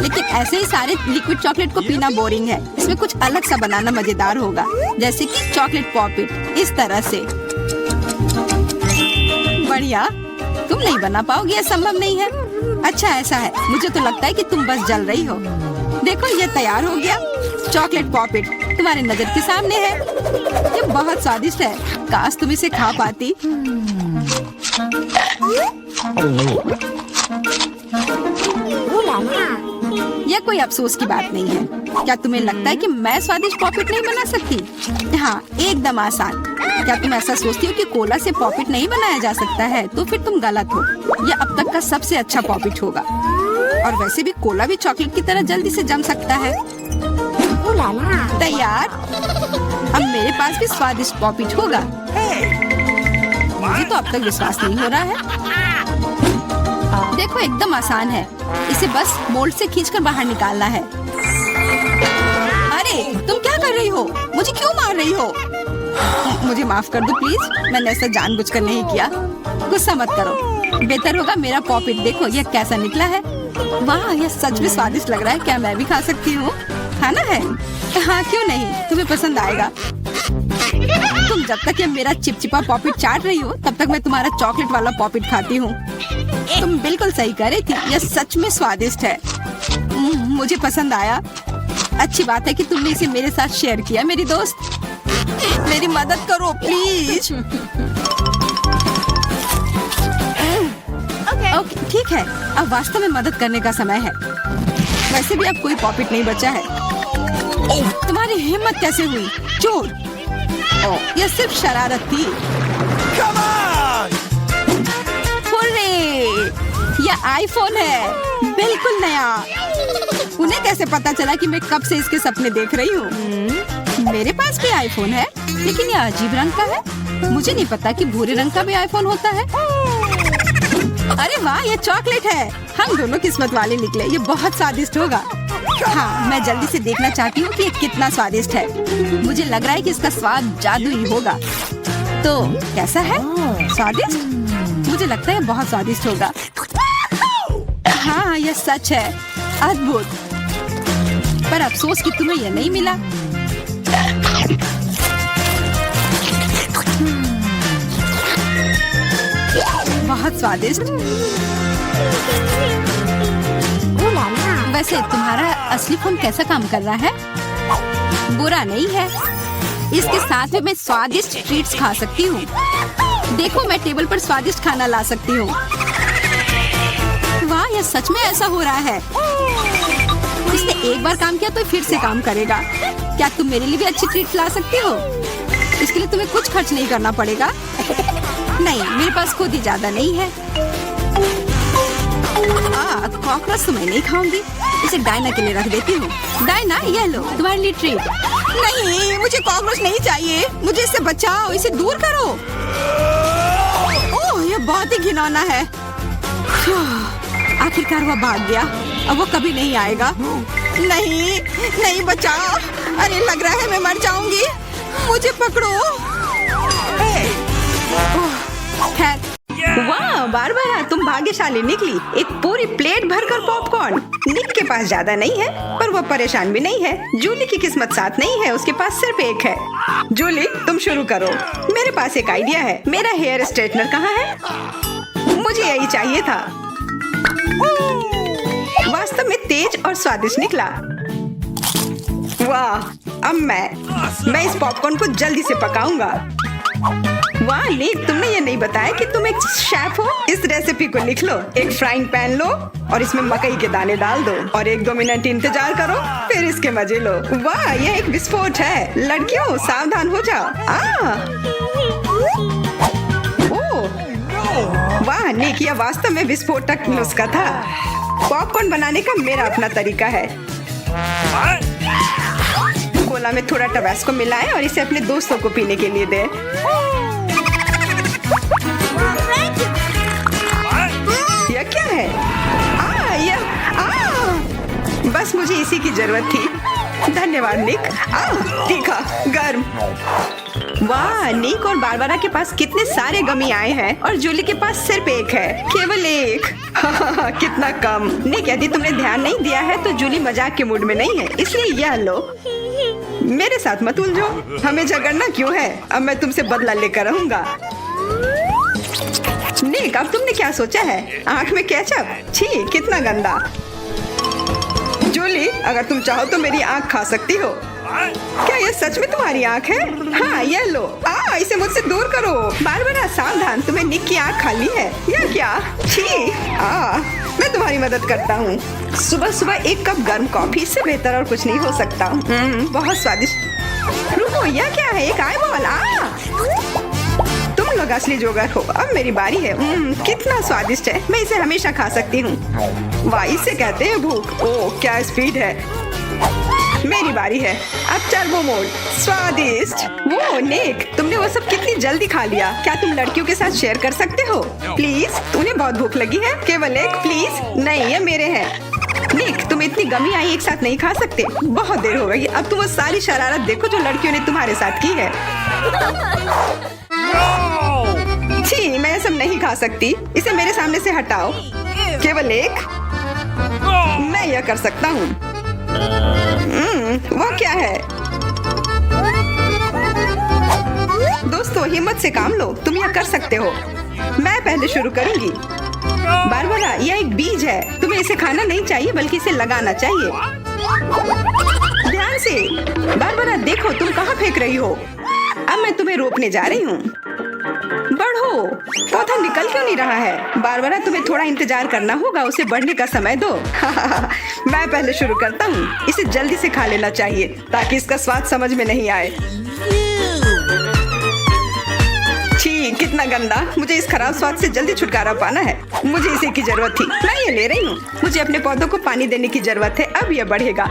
S1: लेकिन ऐसे ही सारे लिक्विड चॉकलेट को पीना बोरिंग है। इसमें कुछ अलग सा बनाना मजेदार होगा, जैसे कि चॉकलेट पॉपिट इस तरह से। बढ़िया। तुम नहीं बना पाओगे, यह संभव नहीं है। अच्छा, ऐसा है। मुझे तो लगता है कि तुम बस जल रही हो। देखो, ये तैयार हो गया। चॉकलेट पॉपिट तुम्हारे नजर के सामने है। ये बहुत स्वादिष्ट है। काश तुम इसे खा पाती। यह कोई अफसोस की बात नहीं है। क्या तुम्हें लगता है कि मैं स्वादिष्ट पॉपिट नहीं बना सकती? हाँ, एकदम आसान। क्या तुम ऐसा सोचती हो कि कोला से पॉपिट नहीं बनाया जा सकता है? तो फिर तुम गलत हो। यह अब तक का सबसे अच्छा पॉपिट होगा। और वैसे भी कोला भी चॉकलेट की तरह जल्दी से जम सकता है। तैयार? अब मेरे पास भी स्वादिष्ट पॉपिट होगा। मुझे तो अब तक विश्वास नहीं हो रहा है। देखो, एकदम आसान है। इसे बस मोल्ड से खींचकर बाहर निकालना है। अरे, तुम क्या कर रही हो? मुझे क्यों मार रही हो? मुझे माफ कर दो प्लीज। मैंने ऐसा जानबूझकर नहीं किया। गुस्सा मत करो। बेहतर होगा मेरा पॉपिट देखो यह कैसा निकला है। वाह, यह सच में स्वादिष्ट लग रहा है। क्या मैं भी खा सकती हूँ? खाना है? हाँ, क्यों नहीं, तुम्हें पसंद आएगा। तुम जब तक ये मेरा चिपचिपा पॉपिट चाट रही हो तब तक मैं तुम्हारा चॉकलेट वाला पॉपिट खाती हूँ। तुम बिल्कुल सही कह रही थी। यह सच में स्वादिष्ट है। मुझे पसंद आया। अच्छी बात है कि तुमने इसे मेरे साथ शेयर किया। मेरी दोस्त, मेरी मदद करो प्लीज। ओके, ठीक है। अब वास्तव में मदद करने का समय है। वैसे भी अब कोई पॉपिट नहीं बचा है। तुम्हारी हिम्मत कैसे हुई? चोर! यह सिर्फ शरारत थी। यह आईफोन है, बिल्कुल नया। उन्हें कैसे पता चला कि मैं कब से इसके सपने देख रही हूँ? मेरे पास भी आईफोन है, लेकिन यह अजीब रंग का है। मुझे नहीं पता कि भूरे रंग का भी आईफोन होता है। अरे वाह, ये चॉकलेट है। हम दोनों किस्मत वाले निकले। ये बहुत स्वादिष्ट होगा। हाँ, मैं जल्दी से देखना चाहती हूँ कि ये कितना स्वादिष्ट है। मुझे लग रहा है कि इसका स्वाद जादुई होगा। तो कैसा है? स्वादिष्ट? मुझे लगता है बहुत स्वादिष्ट होगा। हाँ, यह सच है। अद्भुत। पर अफसोस कि तुम्हें यह नहीं मिला। बहुत स्वादिष्ट। वैसे तुम्हारा असली फोन कैसा काम कर रहा है? बुरा नहीं है। इसके साथ में मैं स्वादिष्ट ट्रीट्स खा सकती हूँ। देखो, मैं टेबल पर स्वादिष्ट खाना ला सकती हूँ। वाह, यह सच में ऐसा हो रहा है। इसने एक बार काम किया तो फिर से काम करेगा। क्या तुम मेरे लिए भी अच्छी ट्रीट ला सकती हो? इसके लिए तुम्हें कुछ खर्च नहीं करना पड़ेगा। नहीं, मेरे पास खुद ही ज्यादा नहीं है। कॉकरोच तो मैं नहीं खाऊंगी, इसे डायना के लिए रख देती हूँ। डायना, ये लो तुम्हारे लिए ट्रीट। नहीं, मुझे कॉकरोच नहीं चाहिए, मुझे इससे बचाओ, इसे दूर करो। ओह, ये बहुत ही घिनौना है। आखिरकार वो भाग गया, अब वो कभी नहीं आएगा। नहीं नहीं, बचाओ, अरे लग रहा है मैं मर जाऊंगी, मुझे पकड़ो। खैर, वाह बारबरा, तुम भाग्यशाली निकली। एक पूरी प्लेट भरकर पॉपकॉर्न। निक के पास ज्यादा नहीं है, पर वो परेशान भी नहीं है। जूली की किस्मत साथ नहीं है, उसके पास सिर्फ एक है। जूली, तुम शुरू करो। मेरे पास एक आइडिया है। मेरा हेयर स्ट्रेटनर कहाँ है? मुझे यही चाहिए था। वास्तव में तेज और स्वादिष्ट निकला। वाह, अब मैं इस पॉपकॉर्न को जल्दी से पकाऊंगा। वाह निक, तुमने ये नहीं बताया कि तुम एक शेफ हो। इस रेसिपी को लिख लो। एक फ्राइंग पैन लो और इसमें मकई के दाने डाल दो और 1-2 मिनट इंतजार करो, फिर इसके मजे लो। वाह, यह एक विस्फोट है। लड़कियों, सावधान हो जाओ। वाह निक, यह वास्तव में विस्फोटक नुस्खा था। पॉपकॉर्न बनाने का मेरा अपना तरीका है। कोला में थोड़ा टबास्को मिलाएं और इसे अपने दोस्तों को पीने के लिए दें। यह क्या है? बस मुझे इसी की जरूरत थी। धन्यवाद निक। तीखा, गर्म। वाह, निक और बारबरा के पास कितने सारे गमी आए हैं और जूली के पास सिर्फ एक है, केवल एक। कितना कम। निक, यदि तुमने ध्यान नहीं दिया है तो जूली मजाक के मूड में नहीं है, इसलिए यह लो। मेरे साथ मत उलझो, हमें झगड़ना क्यों है? अब मैं तुमसे बदला लेकर रहूंगा। निक, अब तुमने क्या सोचा है? आँख में केचप? छी, कितना गंदा। जूली, अगर तुम चाहो तो मेरी आँख खा सकती हो। क्या ये सच में तुम्हारी आँख है? हाँ, ये लो। इसे मुझसे दूर करो। बारबरा, सावधान, तुम्हें निक की आँख खाली है। यह क्या? छी। मैं तुम्हारी मदद करता हूँ। सुबह सुबह 1 कप गर्म कॉफी, इससे बेहतर और कुछ नहीं हो सकता। बहुत स्वादिष्ट। रुको, यह क्या है? एक आईबॉल। तुम लोग असली जोगर हो। अब मेरी बारी है। कितना स्वादिष्ट है, मैं इसे हमेशा खा सकती हूँ। वाह, इसे कहते हैं भूख। ओह, क्या स्पीड है। मेरी बारी है। अब टर्बो मोड। स्वादिष्ट। वो निक, तुमने वो सब कितनी जल्दी खा लिया। क्या तुम लड़कियों के साथ शेयर कर सकते हो? प्लीज, उन्हें बहुत भूख लगी है। केवल एक, प्लीज। नहीं, ये मेरे हैं। निक, तुम इतनी गमी आई एक साथ नहीं खा सकते। बहुत देर हो गई। अब तुम वो सारी शरारत देखो जो लड़कियों ने तुम्हारे साथ की है। छी, मैं ये सब नहीं खा सकती। इसे मेरे सामने से हटाओ। केवल एक। मैं यह कर सकता हूँ। वो क्या है? दोस्तों, हिम्मत से काम लो, तुम यह कर सकते हो। मैं पहले शुरू करूंगी। बारबरा, यह एक बीज है, तुम्हें इसे खाना नहीं चाहिए बल्कि इसे लगाना चाहिए। ध्यान से। बारबरा, देखो तुम कहाँ फेंक रही हो। अब मैं तुम्हें रोकने जा रही हूँ। बढ़ो। पौधा निकल क्यों नहीं रहा है? बारबरा, तुम्हें थोड़ा इंतजार करना होगा, उसे बढ़ने का समय दो। मैं पहले शुरू करता हूँ। इसे जल्दी से खा लेना चाहिए ताकि इसका स्वाद समझ में नहीं आए। छी, कितना गंदा। मुझे इस खराब स्वाद से जल्दी छुटकारा पाना है। मुझे इसी की जरूरत थी। मैं ये ले रही हूँ। मुझे अपने पौधों को पानी देने की जरूरत है। अब यह बढ़ेगा।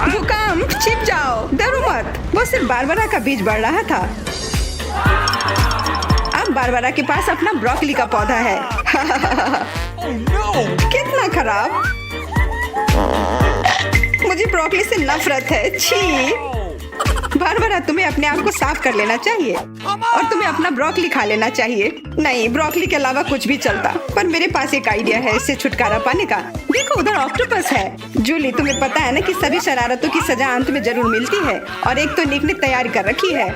S1: भूकंप, छिप जाओ, डरो मत। वो सिर्फ बारबरा का बीज बढ़ रहा था। अब बारबरा के पास अपना ब्रोकली का पौधा है। कितना खराब। मुझे ब्रोकली से नफरत है। छी। बारबरा, तुम्हें अपने आप को साफ कर लेना चाहिए और तुम्हें अपना ब्रोकली खा लेना चाहिए। नहीं, ब्रोकली के अलावा कुछ भी चलता, पर मेरे पास एक आइडिया है इससे छुटकारा पाने का। देखो, उधर ऑक्टोपस है। जूली, तुम्हें पता है ना कि सभी शरारतों की सजा अंत में जरूर मिलती है, और एक तो निक ने तैयारी कर रखी है।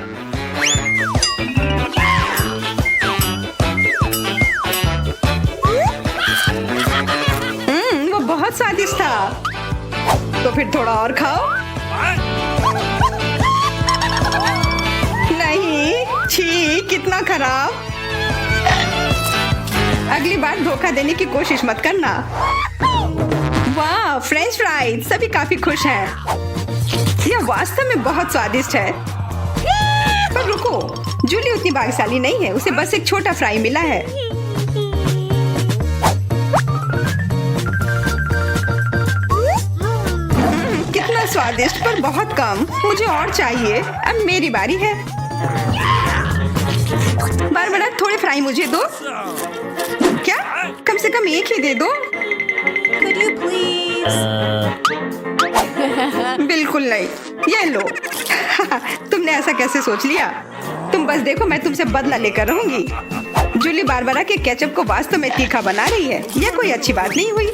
S1: वो बहुत स्वादिष्ट था। तो फिर थोड़ा और खाओ। नहीं, छी, कितना खराब। अगली बार धोखा देने की कोशिश मत करना। वाह, फ्रेंच फ्राइज। सभी काफी खुश हैं। यह वास्तव में बहुत स्वादिष्ट है। पर रुको, जूली उतनी भाग्यशाली नहीं है, उसे बस एक छोटा फ्राई मिला है। स्वादिष्ट पर बहुत कम। मुझे और चाहिए। अब मेरी बारी है। बारबरा थोड़े फ्राई मुझे दो। क्या? कम से कम एक ही दे दो।
S2: Could you please?
S1: बिल्कुल नहीं। ये लो। तुमने ऐसा कैसे सोच लिया? तुम बस देखो, मैं तुमसे बदला लेकर रहूंगी। जूली बारबरा के केचप को वास्तव में तीखा बना रही है। यह कोई अच्छी बात नहीं हुई।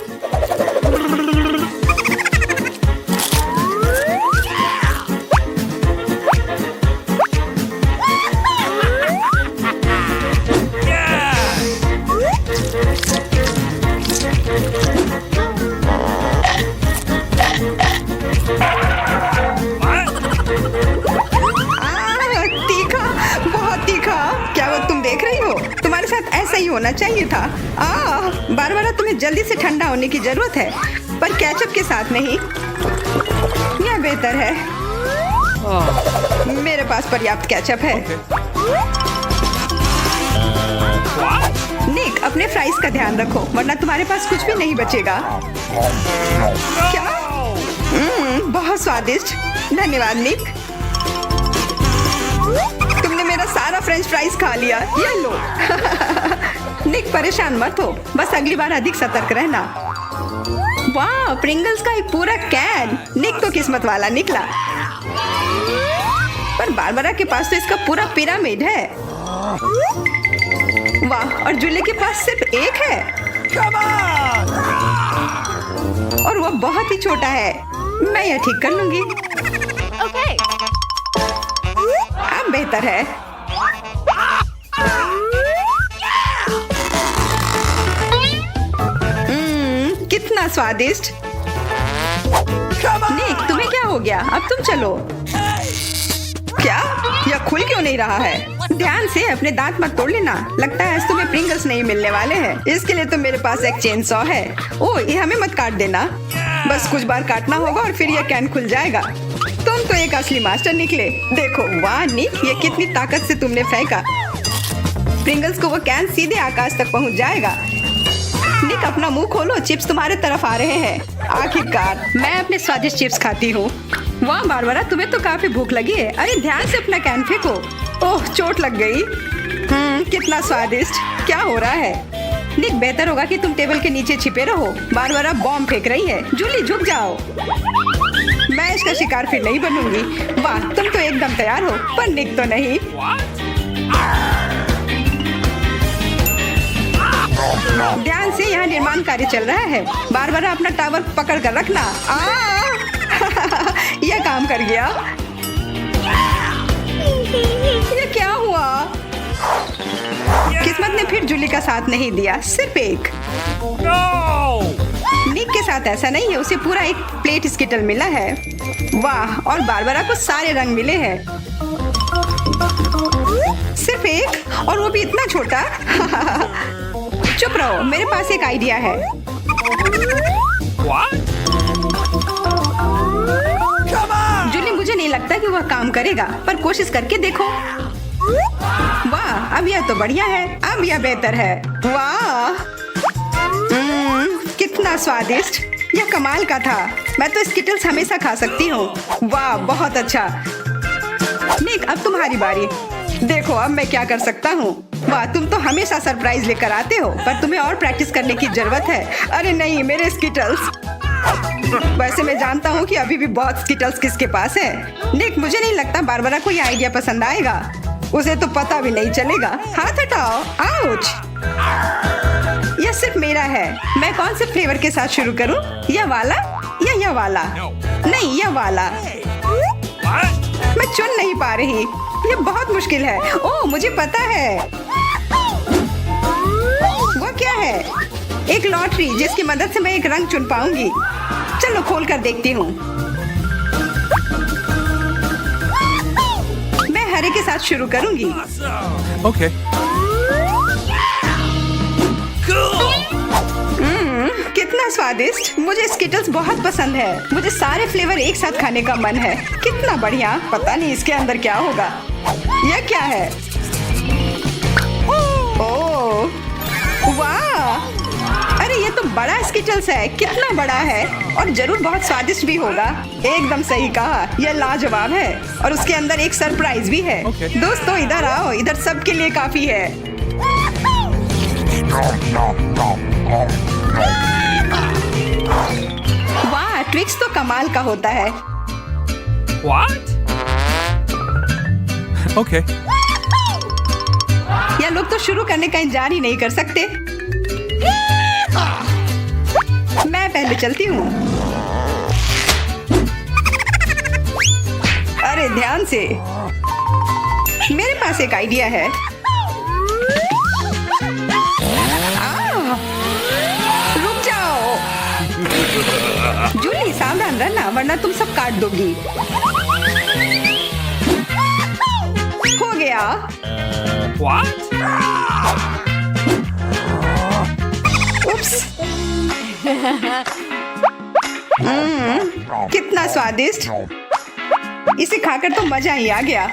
S1: ऐसा ही होना चाहिए था। बारबरा तुम्हें जल्दी से ठंडा होने की जरूरत है, पर केचप के साथ नहीं। यह बेहतर है। मेरे पास पर्याप्त केचप है। निक, अपने फ्राइज का ध्यान रखो, वरना तुम्हारे पास कुछ भी नहीं बचेगा। क्या? बहुत स्वादिष्ट। धन्यवाद निक। तुमने मेरा सारा फ्रेंच फ्राइज खा लिया। ये लो। निक, परेशान मत हो, बस अगली बार अधिक सतर्क रहना। वाह, प्रिंगल्स का एक पूरा कैन। निक तो किस्मत वाला निकला। पर बारबरा के पास तो इसका पूरा पिरामिड है। वाह, और जूली के पास सिर्फ एक है। और वो बहुत ही छोटा है। मैं यह ठीक कर लूंगी।
S2: Okay.
S1: अब बेहतर है। कितना स्वादिष्ट। निक, तुम्हें क्या हो गया? अब तुम चलो। क्या? यह खुल क्यों नहीं रहा है? ध्यान से, अपने दांत मत तोड़ लेना। लगता है आज तुम्हें प्रिंगल्स नहीं मिलने वाले हैं। इसके लिए तो मेरे पास एक चेन सॉ है। ओह, ये हमें मत काट देना। बस कुछ बार काटना होगा और फिर यह कैन खुल जाएगा। तुम तो एक असली मास्टर निकले। देखो, वाह निक, ये कितनी ताकत से तुमने फेंका। प्रिंगल्स को वो कैन सीधे आकाश तक पहुंच जाएगा। निक, अपना मुंह खोलो, चिप्स तुम्हारे तरफ आ रहे हैं। आखिरकार मैं अपने स्वादिष्ट चिप्स खाती हूँ। वाह बारबरा, तुम्हें तो काफी भूख लगी है। अरे ध्यान से अपना कैन फेंको। ओह, चोट लग गई। कितना स्वादिष्ट। क्या हो रहा है? निक, बेहतर होगा कि तुम टेबल के नीचे छिपे रहो। बारबरा बॉम्ब फेंक रही है। जूली, झुक जाओ। मैं इसका शिकार फिर नहीं बनूंगी। वाह, तुम तो एकदम तैयार हो, पर निक तो नहीं। ध्यान से, यहाँ निर्माण कार्य चल रहा है। बारबरा अपना टावर पकड़ कर रखना। यह काम कर गया। ये क्या हुआ? किस्मत ने फिर जूली का साथ नहीं दिया, सिर्फ एक। निक के साथ ऐसा नहीं है, उसे पूरा एक प्लेट स्किटल मिला है। वाह, और बारबरा को सारे रंग मिले हैं। सिर्फ एक, और वो भी इतना छोटा। चुप रहो, मेरे पास एक आइडिया है। जूली, मुझे नहीं लगता कि वह काम करेगा, पर कोशिश करके देखो। वाह, अब यह तो बढ़िया है। अब यह बेहतर है। वाह, कितना स्वादिष्ट। यह कमाल का था। मैं तो स्किटल्स हमेशा खा सकती हूँ। वाह, बहुत अच्छा। निक, अब तुम्हारी बारी। देखो अब मैं क्या कर सकता हूँ। वाह, तुम तो हमेशा सरप्राइज लेकर आते हो, पर तुम्हें और प्रैक्टिस करने की जरूरत है। अरे नहीं, मेरे स्किटल्स। वैसे मैं जानता हूँ कि अभी भी बहुत स्किटल्स किसके पास है। निक, मुझे नहीं लगता बारबरा को यह आइडिया पसंद आएगा। उसे तो पता भी नहीं चलेगा। हाथ हटाओ। आउच। यह सिर्फ मेरा है। मैं कौन से फ्लेवर के साथ शुरू करूँ? यह वाला या यह वाला? नहीं, यह वाला। मैं चुन नहीं पा रही। यह बहुत मुश्किल है। ओह, मुझे पता है। वो क्या है? एक लॉटरी जिसकी मदद से मैं एक रंग चुन पाऊंगी। चलो खोल कर देखती हूँ। मैं हरे के साथ शुरू करूंगी।
S3: Okay.
S1: कितना स्वादिष्ट। मुझे स्किटल्स बहुत पसंद है। मुझे सारे फ्लेवर एक साथ खाने का मन है। कितना बढ़िया। पता नहीं इसके अंदर क्या होगा। यह क्या है? ओह, वाह, अरे ये तो बड़ा स्किटल्स है, कितना बड़ा है और जरूर बहुत स्वादिष्ट भी होगा। एकदम सही कहा, यह लाजवाब है और उसके अंदर एक सरप्राइज भी है। दोस्तों इधर आओ, इधर सबके लिए काफी है। वाह, ट्विक्स तो कमाल का होता है।
S3: What? Okay.
S1: यह लोग तो शुरू करने का इंतजार ही नहीं कर सकते। मैं पहले चलती हूँ। अरे ध्यान से, मेरे पास एक आइडिया है। रुक जाओ। जूली सावधान रहना वरना तुम सब काट दोगी। हो गया।
S3: What?
S1: उप्स। कितना स्वादिष्ट, इसे खाकर तो मजा ही आ गया।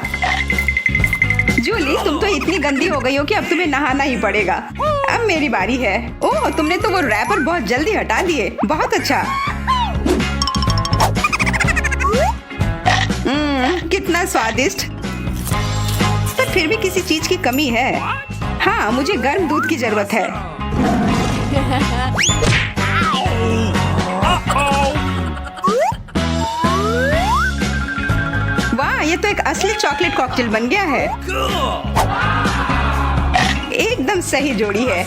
S1: जूली तुम तो इतनी गंदी हो गई हो कि अब तुम्हें नहाना ही पड़ेगा। अब मेरी बारी है। ओह, तुमने तो वो रैपर बहुत जल्दी हटा दिए, बहुत अच्छा। कितना स्वादिष्ट, पर फिर भी किसी चीज की कमी है। हाँ, मुझे गर्म दूध की जरूरत है। वाह, ये तो एक असली चॉकलेट कॉकटेल बन गया है। एकदम सही जोड़ी है।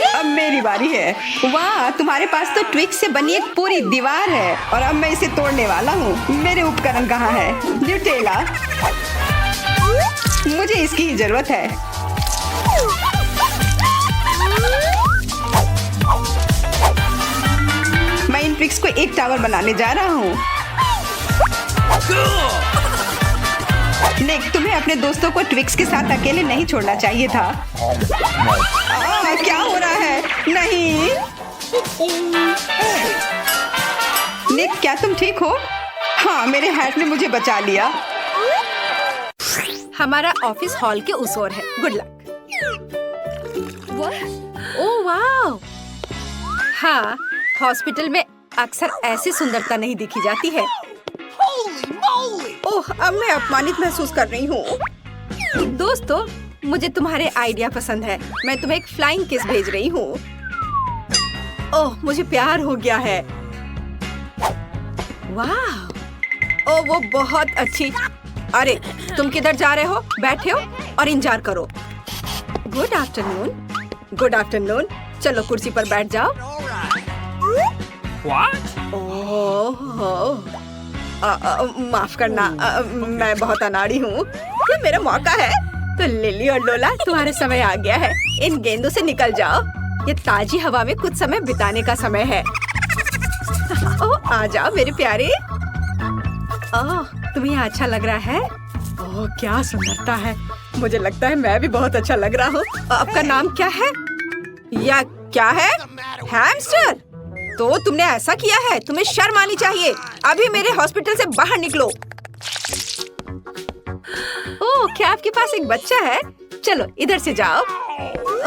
S1: अब मेरी बारी है। वाह, तुम्हारे पास तो ट्विक्स से बनी एक पूरी दीवार है और अब मैं इसे तोड़ने वाला हूँ। मेरे उपकरण कहाँ है? न्यूटेला, मुझे इसकी ही जरूरत है। मैं इन ट्विक्स को एक टावर बनाने जा रहा हूँ। निक, तुम्हें अपने दोस्तों को ट्विक्स के साथ अकेले नहीं छोड़ना चाहिए था। क्या हो रहा है? नहीं निक, क्या तुम ठीक हो? हाँ, मेरे हैट ने मुझे बचा लिया।
S4: हमारा ऑफिस हॉल के उस ओर है। Good luck. ओह वाह, हाँ, हॉस्पिटल में अक्सर ऐसी सुंदरता नहीं दिखी जाती है। ओह, अब मैं अपमानित महसूस कर रही हूँ। दोस्तों, मुझे तुम्हारे आइडिया पसंद है। मैं तुम्हें एक फ्लाइंग किस भेज रही हूँ। ओह, मुझे प्यार हो गया है। वाह, ओह वो बहुत अच्छी। अरे तुम किधर जा रहे हो? बैठे हो और इंतजार करो। Good afternoon. Good afternoon. चलो कुर्सी पर बैठ जाओ।
S3: What?
S4: ओह, माफ करना, मैं बहुत अनाड़ी हूँ। ये मेरा मौका है। तो लिली और लोला, तुम्हारे समय आ गया है। इन गेंदों से निकल जाओ। ये ताजी हवा में कुछ समय बिताने का समय है। ओह, आ जाओ मेरे प्यारे। ओह, तुम्हें यहाँ अच्छा लग रहा है? ओह, क्या सुंदरता है। मुझे लगता है मैं भी बहुत अच्छा लग रहा हूँ। आपका नाम क्या है? या क्या है? हैमस्टर। तो तुमने ऐसा किया है, तुम्हें शर्म आनी चाहिए। अभी मेरे हॉस्पिटल से बाहर निकलो। ओह, क्या आपके पास एक बच्चा है? चलो इधर से जाओ।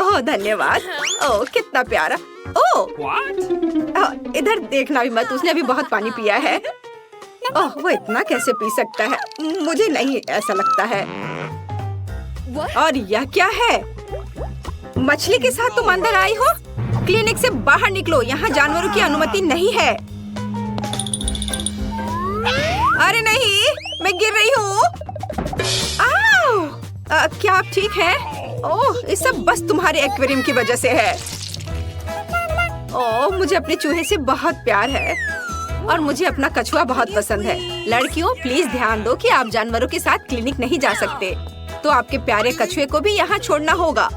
S4: ओह धन्यवाद। ओह कितना प्यारा। ओह
S3: What?
S4: इधर देखना भी मत, उसने अभी बहुत पानी पिया है। ओह, वो इतना कैसे पी सकता है? मुझे नहीं ऐसा लगता है। और यह क्या है? मछली के साथ तुम अंदर आई हो? क्लिनिक से बाहर निकलो, यहाँ जानवरों की अनुमति नहीं है। अरे नहीं, मैं गिर रही हूँ। क्या आप ठीक हैं? ओह, ये सब बस तुम्हारे एक्वेरियम की वजह से है। ओह, मुझे अपने चूहे से बहुत प्यार है और मुझे अपना कछुआ बहुत पसंद है। लड़कियों, प्लीज ध्यान दो कि आप जानवरों के साथ क्लिनिक नहीं जा सकते। तो आपके प्यारे कछुए को भी यहाँ छोड़ना होगा।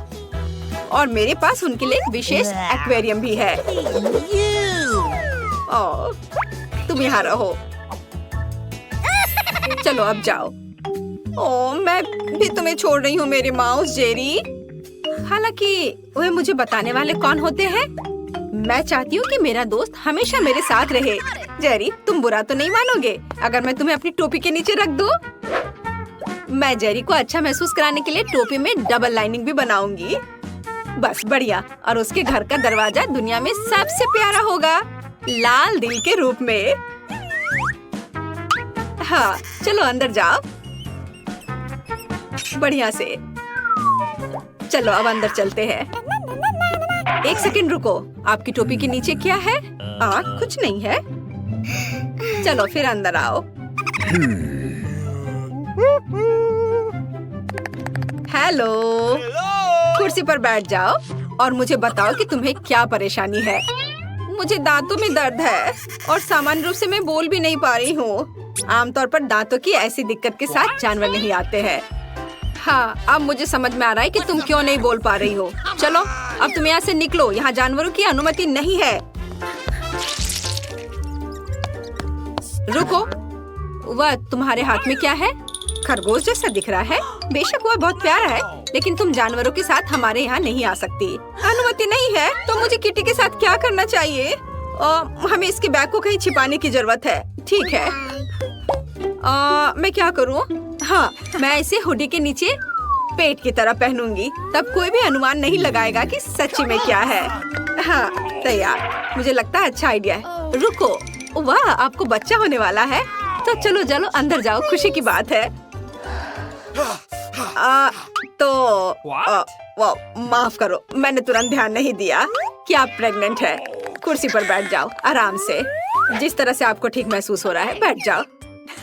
S4: और मेरे पास उनके लिए एक विशेष एक्वेरियम भी है। ओह, तुम यहाँ रहो। चलो अब जाओ। ओह, मैं भी तुम्हें छोड़ रही हूँ मेरे माउस जेरी। हालांकि वे मुझे बताने वाले कौन होते हैं। मैं चाहती हूँ कि मेरा दोस्त हमेशा मेरे साथ रहे। जेरी, तुम बुरा तो नहीं मानोगे अगर मैं तुम्हें अपनी टोपी के नीचे रख दूँ? मैं जेरी को अच्छा महसूस कराने के लिए टोपी में डबल लाइनिंग भी बनाऊंगी। बस बढ़िया। और उसके घर का दरवाजा दुनिया में सबसे प्यारा होगा, लाल दिल के रूप में। हाँ, चलो अंदर जाओ। बढ़िया से। चलो अब अंदर चलते हैं। एक सेकंड रुको, आपकी टोपी के नीचे क्या है? कुछ नहीं है। चलो फिर अंदर आओ। हेलो, कुर्सी पर बैठ जाओ और मुझे बताओ कि तुम्हें क्या परेशानी है। मुझे दांतों में दर्द है और सामान्य रूप से मैं बोल भी नहीं पा रही हूँ। आमतौर पर दांतों की ऐसी दिक्कत के साथ जानवर नहीं आते हैं। हाँ, अब मुझे समझ में आ रहा है कि तुम क्यों नहीं बोल पा रही हो। चलो अब तुम यहाँ से निकलो, यहाँ जानवरों की अनुमति नहीं है। रुको, वह तुम्हारे हाथ में क्या है? खरगोश जैसा दिख रहा है। बेशक वह बहुत प्यारा है, लेकिन तुम जानवरों के साथ हमारे यहाँ नहीं आ सकती। अनुमति नहीं है तो मुझे किटी के साथ क्या करना चाहिए? हमें इसके बैग को कहीं छिपाने की जरूरत है। ठीक है, मैं क्या करूँ? हाँ, मैं इसे हुडी के नीचे पेट की तरह पहनूंगी, तब कोई भी अनुमान नहीं लगाएगा कि सच्ची में क्या है। हाँ, तैयार। मुझे लगता है अच्छा आइडिया है। रुको, वाह, आपको बच्चा होने वाला है। तो चलो चलो अंदर जाओ, खुशी की बात है। माफ करो, मैंने तुरंत ध्यान नहीं दिया कि आप प्रेग्नेंट है। कुर्सी पर बैठ जाओ आराम से, जिस तरह से आपको ठीक महसूस हो रहा है। बैठ जाओ।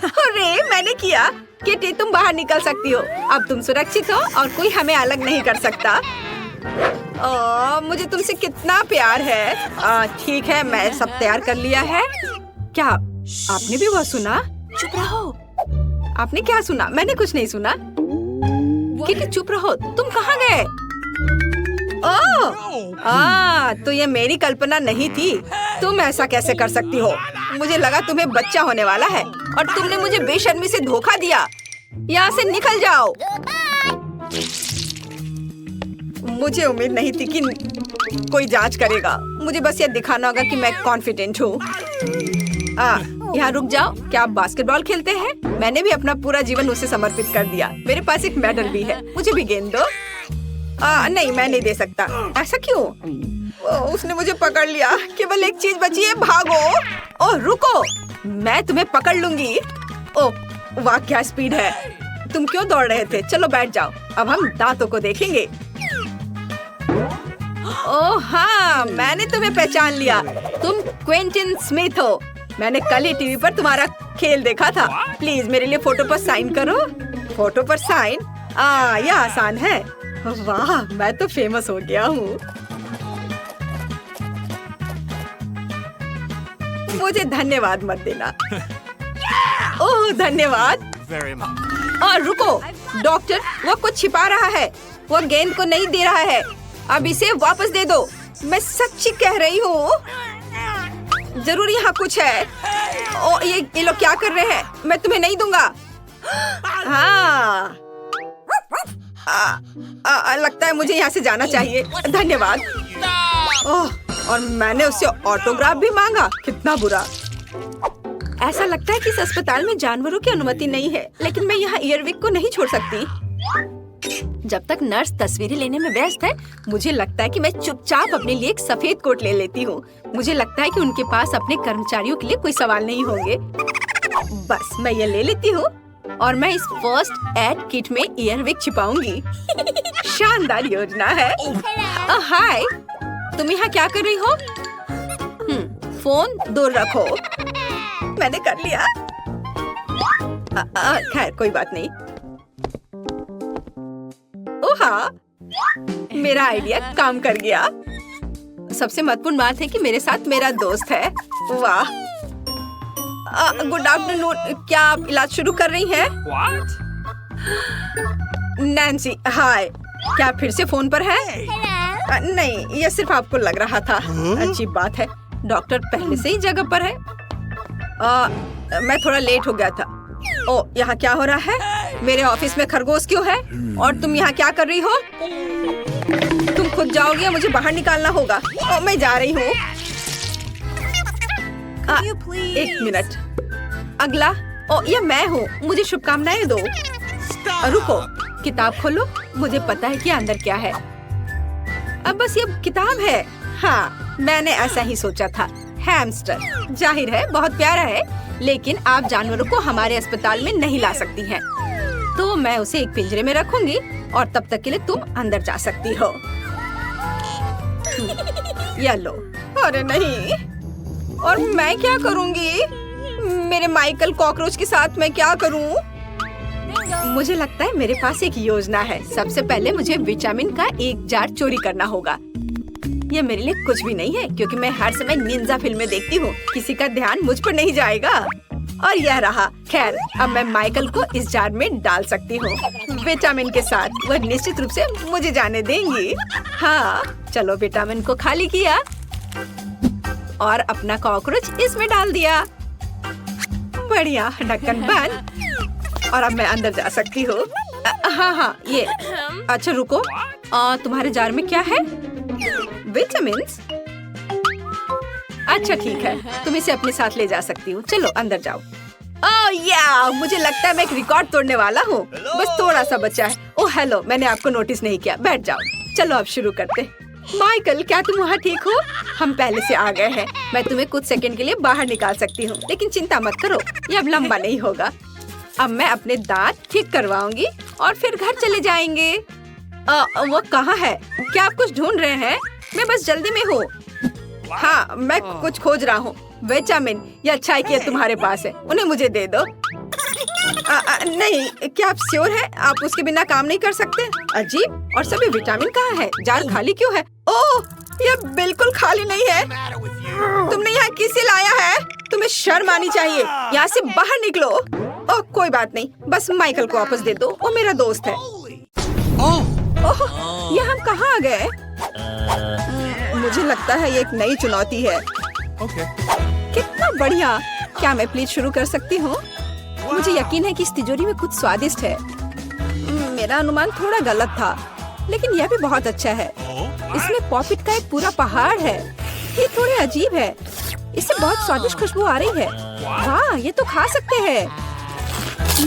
S4: अरे मैंने किया। किटी, तुम बाहर निकल सकती हो। अब तुम सुरक्षित हो और कोई हमें अलग नहीं कर सकता। मुझे तुमसे कितना प्यार है। ठीक है, मैं सब तैयार कर लिया है। क्या आपने भी वह सुना? चुप रहो। आपने क्या सुना? मैंने कुछ नहीं सुना। किटी चुप रहो, तुम कहाँ गए? तो ये मेरी कल्पना नहीं थी। तुम ऐसा कैसे कर सकती हो? मुझे लगा तुम्हें बच्चा होने वाला है और तुमने मुझे बेशर्मी से धोखा दिया। यहाँ से निकल जाओ। मुझे उम्मीद नहीं थी कि कोई जांच करेगा। मुझे बस ये दिखाना होगा कि मैं कॉन्फिडेंट हूँ। यहाँ रुक जाओ। क्या आप बास्केटबॉल खेलते हैं? मैंने भी अपना पूरा जीवन उसे समर्पित कर दिया। मेरे पास एक मेडल भी है। मुझे भी गेंद दो। नहीं, मैं नहीं दे सकता। ऐसा क्यों? उसने मुझे पकड़ लिया। केवल एक चीज बची है, भागो। ओह रुको, मैं तुम्हें पकड़ लूंगी। ओह वाह, क्या स्पीड है। तुम क्यों दौड़ रहे थे? चलो बैठ जाओ, अब हम दांतों को देखेंगे। ओह हाँ, मैंने तुम्हें पहचान लिया। तुम क्विंटन स्मिथ हो। मैंने कल ही टीवी पर तुम्हारा खेल देखा था। प्लीज मेरे लिए फोटो पर साइन करो। फोटो पर साइन? यह आसान है। वाह, मैं तो फेमस हो गया हूँ। मुझे धन्यवाद मत देना। ओह धन्यवाद। और रुको, डॉक्टर, वो कुछ छिपा रहा है। वो गेंद को नहीं दे रहा है। अब इसे वापस दे दो। मैं सच्ची कह रही हूँ। जरूर यहाँ कुछ है। ये लोग क्या कर रहे हैं? मैं तुम्हें नहीं दूंगा। हाँ, लगता है मुझे यहाँ से जाना चाहिए। धन्यवाद। ओह, और मैंने उससे ऑटोग्राफ भी मांगा। कितना बुरा। ऐसा लगता है कि इस अस्पताल में जानवरों की अनुमति नहीं है, लेकिन मैं यहाँ ईयरविक को नहीं छोड़ सकती। जब तक नर्स तस्वीरें लेने में व्यस्त है, मुझे लगता है कि मैं चुपचाप अपने लिए एक सफेद कोट ले लेती हूँ। मुझे लगता है कि उनके पास अपने कर्मचारियों के लिए कोई सवाल नहीं होंगे। बस मैं ये ले लेती हूँ और मैं इस फर्स्ट एड किट में ईयरविक छिपाऊंगी। शानदार योजना है। हाय, तुम यहाँ क्या कर रही हो? फोन दूर रखो। मैंने कर लिया। खैर कोई बात नहीं। हाँ, मेरा आइडिया काम कर गया। सबसे महत्वपूर्ण बात है कि मेरे साथ मेरा दोस्त है। वाह। Good afternoon. क्या आप इलाज शुरू कर रही हैं?
S3: What?
S4: नैन्सी, हाय। क्या आप फिर से फोन पर हैं? नहीं, यह सिर्फ आपको लग रहा था। अच्छी बात है, डॉक्टर पहले से ही जगह पर है। मैं थोड़ा लेट हो गया था। ओ, यहाँ क्या हो रहा है? मेरे ऑफिस में खरगोश क्यों है? और तुम यहाँ क्या कर रही हो? तुम खुद जाओगी या मुझे बाहर निकालना होगा? ओ, मैं जा रही हूँ। एक मिनट। अगला। ओ, ये मैं हूँ। मुझे शुभकामनाएं दो। रुको, किताब खोलो। मुझे पता है कि अंदर क्या है। अब बस ये किताब है। हाँ, मैंने ऐसा ही सोचा था। हैमस्टर जाहिर है बहुत प्यारा है, लेकिन आप जानवरों को हमारे अस्पताल में नहीं ला सकती हैं। तो मैं उसे एक पिंजरे में रखूंगी और तब तक के लिए तुम अंदर जा सकती हो। या लो। अरे नहीं, और मैं क्या करूंगी? मेरे माइकल कॉकरोच के साथ मैं क्या करूं? मुझे लगता है मेरे पास एक योजना है। सबसे पहले मुझे विटामिन का एक जार चोरी करना होगा। ये मेरे लिए कुछ भी नहीं है, क्योंकि मैं हर समय निंजा फिल्में देखती हूँ। किसी का ध्यान मुझ पर नहीं जाएगा। और यह रहा। खैर, अब मैं माइकल को इस जार में डाल सकती हूँ विटामिन के साथ। वह निश्चित रूप से मुझे जाने देंगी। हाँ, चलो विटामिन को खाली किया और अपना कॉकरोच इसमें डाल दिया। बढ़िया, ढक्कन बंद। और अब मैं अंदर जा सकती हूँ। हाँ, ये अच्छा रुको। तुम्हारे जार में क्या है? विटामिन्स? अच्छा ठीक है, तुम इसे अपने साथ ले जा सकती हूँ। चलो अंदर जाओ। या मुझे लगता है मैं एक रिकॉर्ड तोड़ने वाला हूँ। बस थोड़ा सा बचा है। ओह हेलो, मैंने आपको नोटिस नहीं किया। बैठ जाओ। चलो अब शुरू करते। माइकल, क्या तुम वहाँ ठीक हो? हम पहले से आ गए हैं। मैं तुम्हें कुछ सेकंड के लिए बाहर निकाल सकती हूँ, लेकिन चिंता मत करो, ये अब लंबा नहीं होगा। अब मैं अपने दांत ठीक करवाऊंगी और फिर घर चले जाएंगे। वो कहाँ है? क्या आप कुछ ढूंढ रहे हैं? मैं बस जल्दी में हूँ। हाँ, मैं कुछ खोज रहा हूँ। विटामिन या चाय की तुम्हारे पास है, उन्हें मुझे दे दो। नहीं, क्या आप श्योर हैं? आप उसके बिना काम नहीं कर सकते? अजीब, और सभी विटामिन कहाँ है? जार खाली क्यों है? ओह, यह बिल्कुल खाली नहीं है। तुमने यहाँ किसे लाया है? तुम्हें शर्म आनी चाहिए। यहाँ से बाहर निकलो। ओह, कोई बात नहीं, बस माइकल को वापस दे दो, वो मेरा दोस्त है। ओह, ये हम कहाँ आ गए? मुझे लगता है ये एक नई चुनौती है। कितना बढ़िया। क्या मैं प्लीज शुरू कर सकती हूँ? मुझे यकीन है कि इस तिजोरी में कुछ स्वादिष्ट है। मेरा अनुमान थोड़ा गलत था, लेकिन यह भी बहुत अच्छा है। इसमें पॉपिट का एक पूरा पहाड़ है। ये थोड़े अजीब है। इससे बहुत स्वादिष्ट खुशबू आ रही है। वाह, ये तो खा सकते हैं।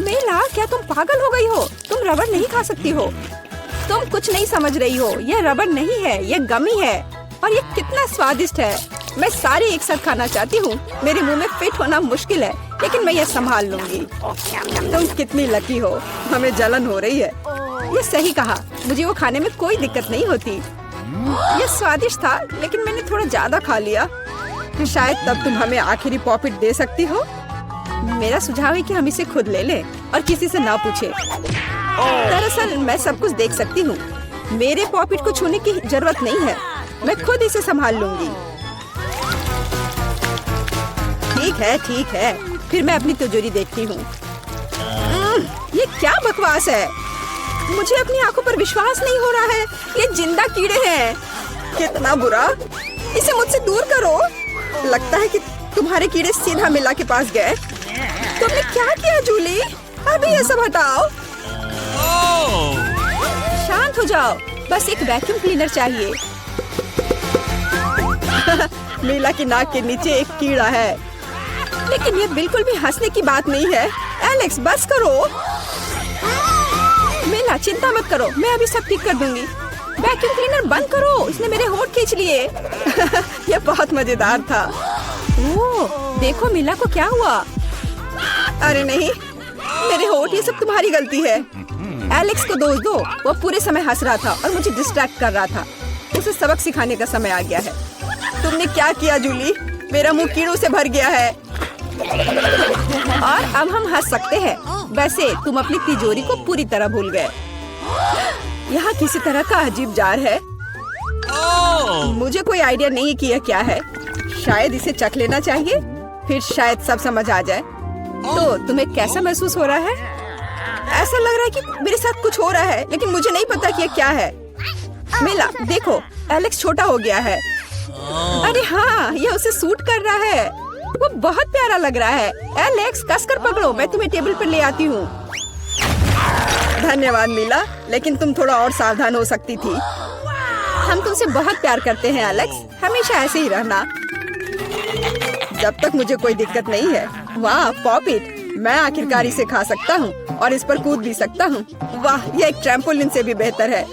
S4: मेला, क्या तुम पागल हो गई हो? तुम रबड़ नहीं खा सकती हो। तुम कुछ नहीं समझ रही हो। यह रबड़ नहीं है, यह गमी है। और ये कितना स्वादिष्ट है। मैं सारी एक साथ खाना चाहती हूँ। मेरे मुंह में फिट होना मुश्किल है, लेकिन मैं ये संभाल लूंगी। तुम कितनी लकी हो। हमें जलन हो रही है। ये सही कहा, मुझे वो खाने में कोई दिक्कत नहीं होती। ये स्वादिष्ट था, लेकिन मैंने थोड़ा ज्यादा खा लिया। शायद तब तुम हमें आखिरी पॉपिट दे सकती हो। मेरा सुझाव है कि हम इसे खुद ले लें और किसी से ना पूछे। दरअसल मैं सब कुछ देख सकती हूँ। मेरे पॉपिट को छूने की जरूरत नहीं है। मैं खुद इसे संभाल लूंगी। ठीक है। फिर मैं अपनी तिजोरी देखती हूँ। ये क्या बकवास है? मुझे अपनी आंखों पर विश्वास नहीं हो रहा है। ये जिंदा कीड़े हैं। कितना बुरा। इसे मुझसे दूर करो। लगता है कि तुम्हारे कीड़े सीधा मिला के पास गए। तुमने क्या किया जूली? अभी ये सब हटाओ। शांत हो जाओ। बस एक वैक्यूम क्लीनर चाहिए। मीला की नाक के नीचे एक कीड़ा है, लेकिन ये बिल्कुल भी हंसने की बात नहीं है। एलेक्स, बस करो। मीला, चिंता मत करो, मैं अभी सब ठीक कर दूंगी। वैक्यूम क्लीनर बंद करो, इसने मेरे होंठ खींच लिए। ये बहुत मजेदार था। ओह, देखो मीला को क्या हुआ। अरे नहीं, मेरे होंठ, ये सब तुम्हारी गलती है। एलेक्स को दोष दो। वो पूरे समय हंस रहा था और मुझे डिस्ट्रैक्ट कर रहा था। उसे सबक सिखाने का समय आ गया है। तुमने क्या किया जूली? मेरा मुंह कीड़ों से भर गया है। और अब हम हंस सकते हैं। वैसे तुम अपनी तिजोरी को पूरी तरह भूल गए। यहाँ किसी तरह का अजीब जार है। मुझे कोई आइडिया नहीं कि यह क्या है। शायद इसे चख लेना चाहिए, फिर शायद सब समझ आ जाए। तो तुम्हें कैसा महसूस हो रहा है? ऐसा लग रहा है कि मेरे साथ कुछ हो रहा है, लेकिन मुझे नहीं पता कि यह क्या है। मिला, देखो, एलेक्स छोटा हो गया है। अरे हाँ, ये उसे सूट कर रहा है। वो बहुत प्यारा लग रहा है। एलेक्स, कसकर पकड़ो, मैं तुम्हें टेबल पर ले आती हूँ। धन्यवाद मीला, लेकिन तुम थोड़ा और सावधान हो सकती थी। हम तुमसे बहुत प्यार करते हैं एलेक्स, हमेशा ऐसे ही रहना। जब तक मुझे कोई दिक्कत नहीं है। वाह, पॉपिट, मैं आखिरकार इसे खा सकता हूँ और इस पर कूद भी सकता हूँ। वाह, यह एक ट्रैम्पोलिन से भी बेहतर है।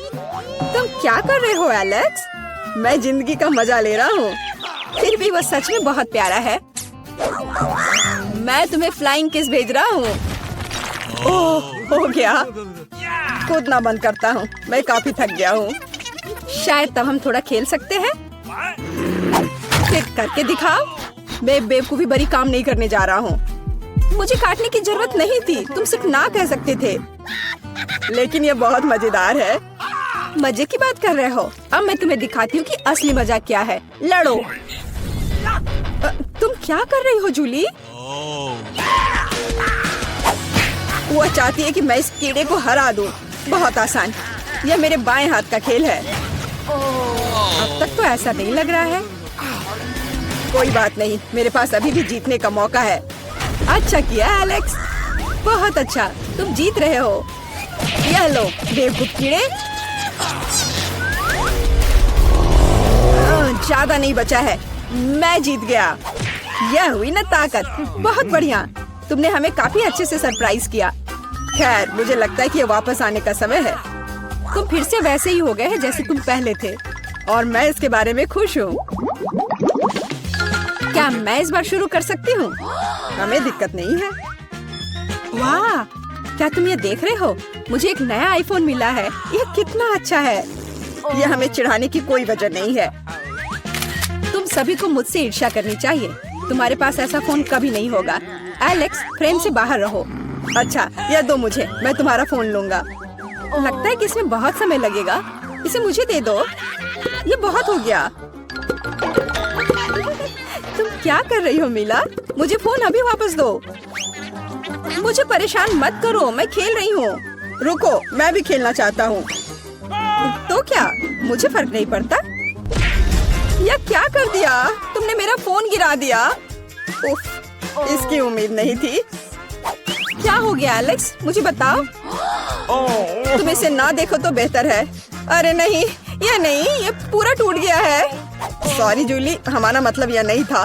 S4: तुम क्या कर रहे हो एलेक्स? मैं जिंदगी का मजा ले रहा हूँ। फिर भी वो सच में बहुत प्यारा है। मैं तुम्हें फ्लाइंग किस भेज रहा हूँ। ओह, हो गया। कूदना बंद करता हूँ, मैं काफी थक गया हूँ। शायद तब हम थोड़ा खेल सकते हैं। फिर करके दिखाओ। मैं बेवकूफी भरी काम नहीं करने जा रहा हूँ। मुझे काटने की जरूरत नहीं थी, तुम सिर्फ ना कह सकते थे। लेकिन ये बहुत मजेदार है। मजे की बात कर रहे हो? अब मैं तुम्हें दिखाती हूँ कि असली मजा क्या है। लड़ो। तुम क्या कर रही हो जूली? वो चाहती है कि मैं इस कीड़े को हरा दूं। बहुत आसान। यह मेरे बाएं हाथ का खेल है। अब तक तो ऐसा नहीं लग रहा है। कोई बात नहीं, मेरे पास अभी भी जीतने का मौका है। अच्छा किया एलेक्स, बहुत अच्छा, तुम जीत रहे हो। यह लो बेवकूफ कीड़े। ज्यादा नहीं बचा है, मैं जीत गया। यह हुई ना ताकत। बहुत बढ़िया, तुमने हमें काफी अच्छे से सरप्राइज किया। खैर, मुझे लगता है कि ये वापस आने का समय है। तुम फिर से वैसे ही हो गए हैं जैसे तुम पहले थे, और मैं इसके बारे में खुश हूँ। क्या मैं इस बार शुरू कर सकती हूँ? हमें दिक्कत नहीं है। वाह, क्या तुम ये देख रहे हो? मुझे एक नया आईफोन मिला है। यह कितना अच्छा है। यह हमें चिढ़ाने की कोई वजह नहीं है। तुम सभी को मुझसे ईर्ष्या करनी चाहिए। तुम्हारे पास ऐसा फोन कभी नहीं होगा। एलेक्स, फ्रेम से बाहर रहो। अच्छा, यह दो मुझे, मैं तुम्हारा फोन लूंगा। लगता है कि इसमें बहुत समय लगेगा। इसे मुझे दे दो। ये बहुत हो गया। तुम क्या कर रही हो मीला? मुझे फोन अभी वापस दो। मुझे परेशान मत करो, मैं खेल रही हूँ। रुको, मैं भी खेलना चाहता हूँ। तो क्या, मुझे फर्क नहीं पड़ता। यह क्या कर दिया? तुमने मेरा फोन गिरा दिया। उफ, इसकी उम्मीद नहीं थी। क्या हो गया एलेक्स, मुझे बताओ। तुम इसे ना देखो तो बेहतर है। अरे नहीं, ये नहीं, ये पूरा टूट गया है। सॉरी जूली, हमारा मतलब यह नहीं था।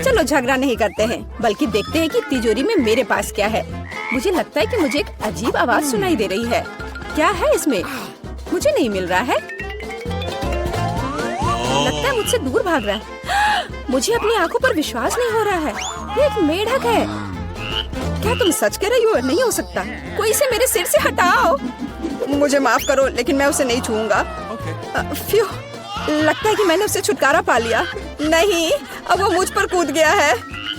S4: चलो झगड़ा नहीं करते हैं, बल्कि देखते हैं कि तिजोरी में मेरे पास क्या है। मुझे लगता है कि मुझे एक अजीब आवाज सुनाई दे रही है। क्या है इसमें? मुझे नहीं मिल रहा है। लगता है मुझसे दूर भाग रहा है। मुझे अपनी आंखों पर विश्वास नहीं हो रहा है। ये एक मेढक है। क्या तुम सच कह रही हो? नहीं हो सकता। कोई इसे मेरे सिर से हटाओ। मुझे माफ करो, लेकिन मैं उसे नहीं छूऊंगा। फ्यू, लगता है कि मैंने उससे छुटकारा पा लिया। नहीं, अब वो मुझ पर कूद गया है।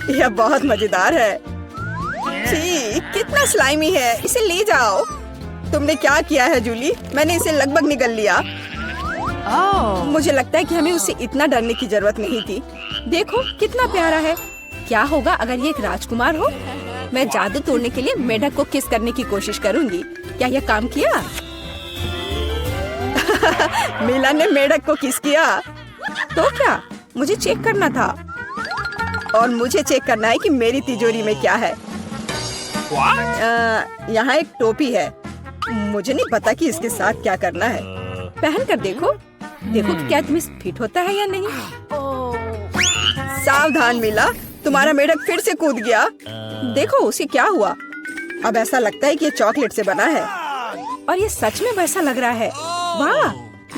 S4: यह बहुत मजेदार है। छी, कितना स्लाइमी है। इसे ले जाओ। तुमने क्या किया है जूली? मैंने इसे लगभग निगल लिया। मुझे लगता है कि हमें उससे इतना डरने की जरूरत नहीं थी। देखो कितना प्यारा है। क्या होगा अगर ये एक राजकुमार हो? मैं जादू तोड़ने के लिए मेढक को किस करने की कोशिश करूंगी। क्या यह काम किया? मीला ने मेढक को किस किया। तो क्या, मुझे चेक करना था। और मुझे चेक करना है कि मेरी तिजोरी में क्या है। यहाँ एक टोपी है। मुझे नहीं पता कि इसके साथ क्या करना है। पहन कर देखो, देखो कि क्या तुम्हें फिट होता है या नहीं। सावधान मीला, तुम्हारा मेढक फिर से कूद गया। देखो उसे क्या हुआ। अब ऐसा लगता है कि ये चॉकलेट से बना है, और ये सच में वैसा लग रहा है। वाह,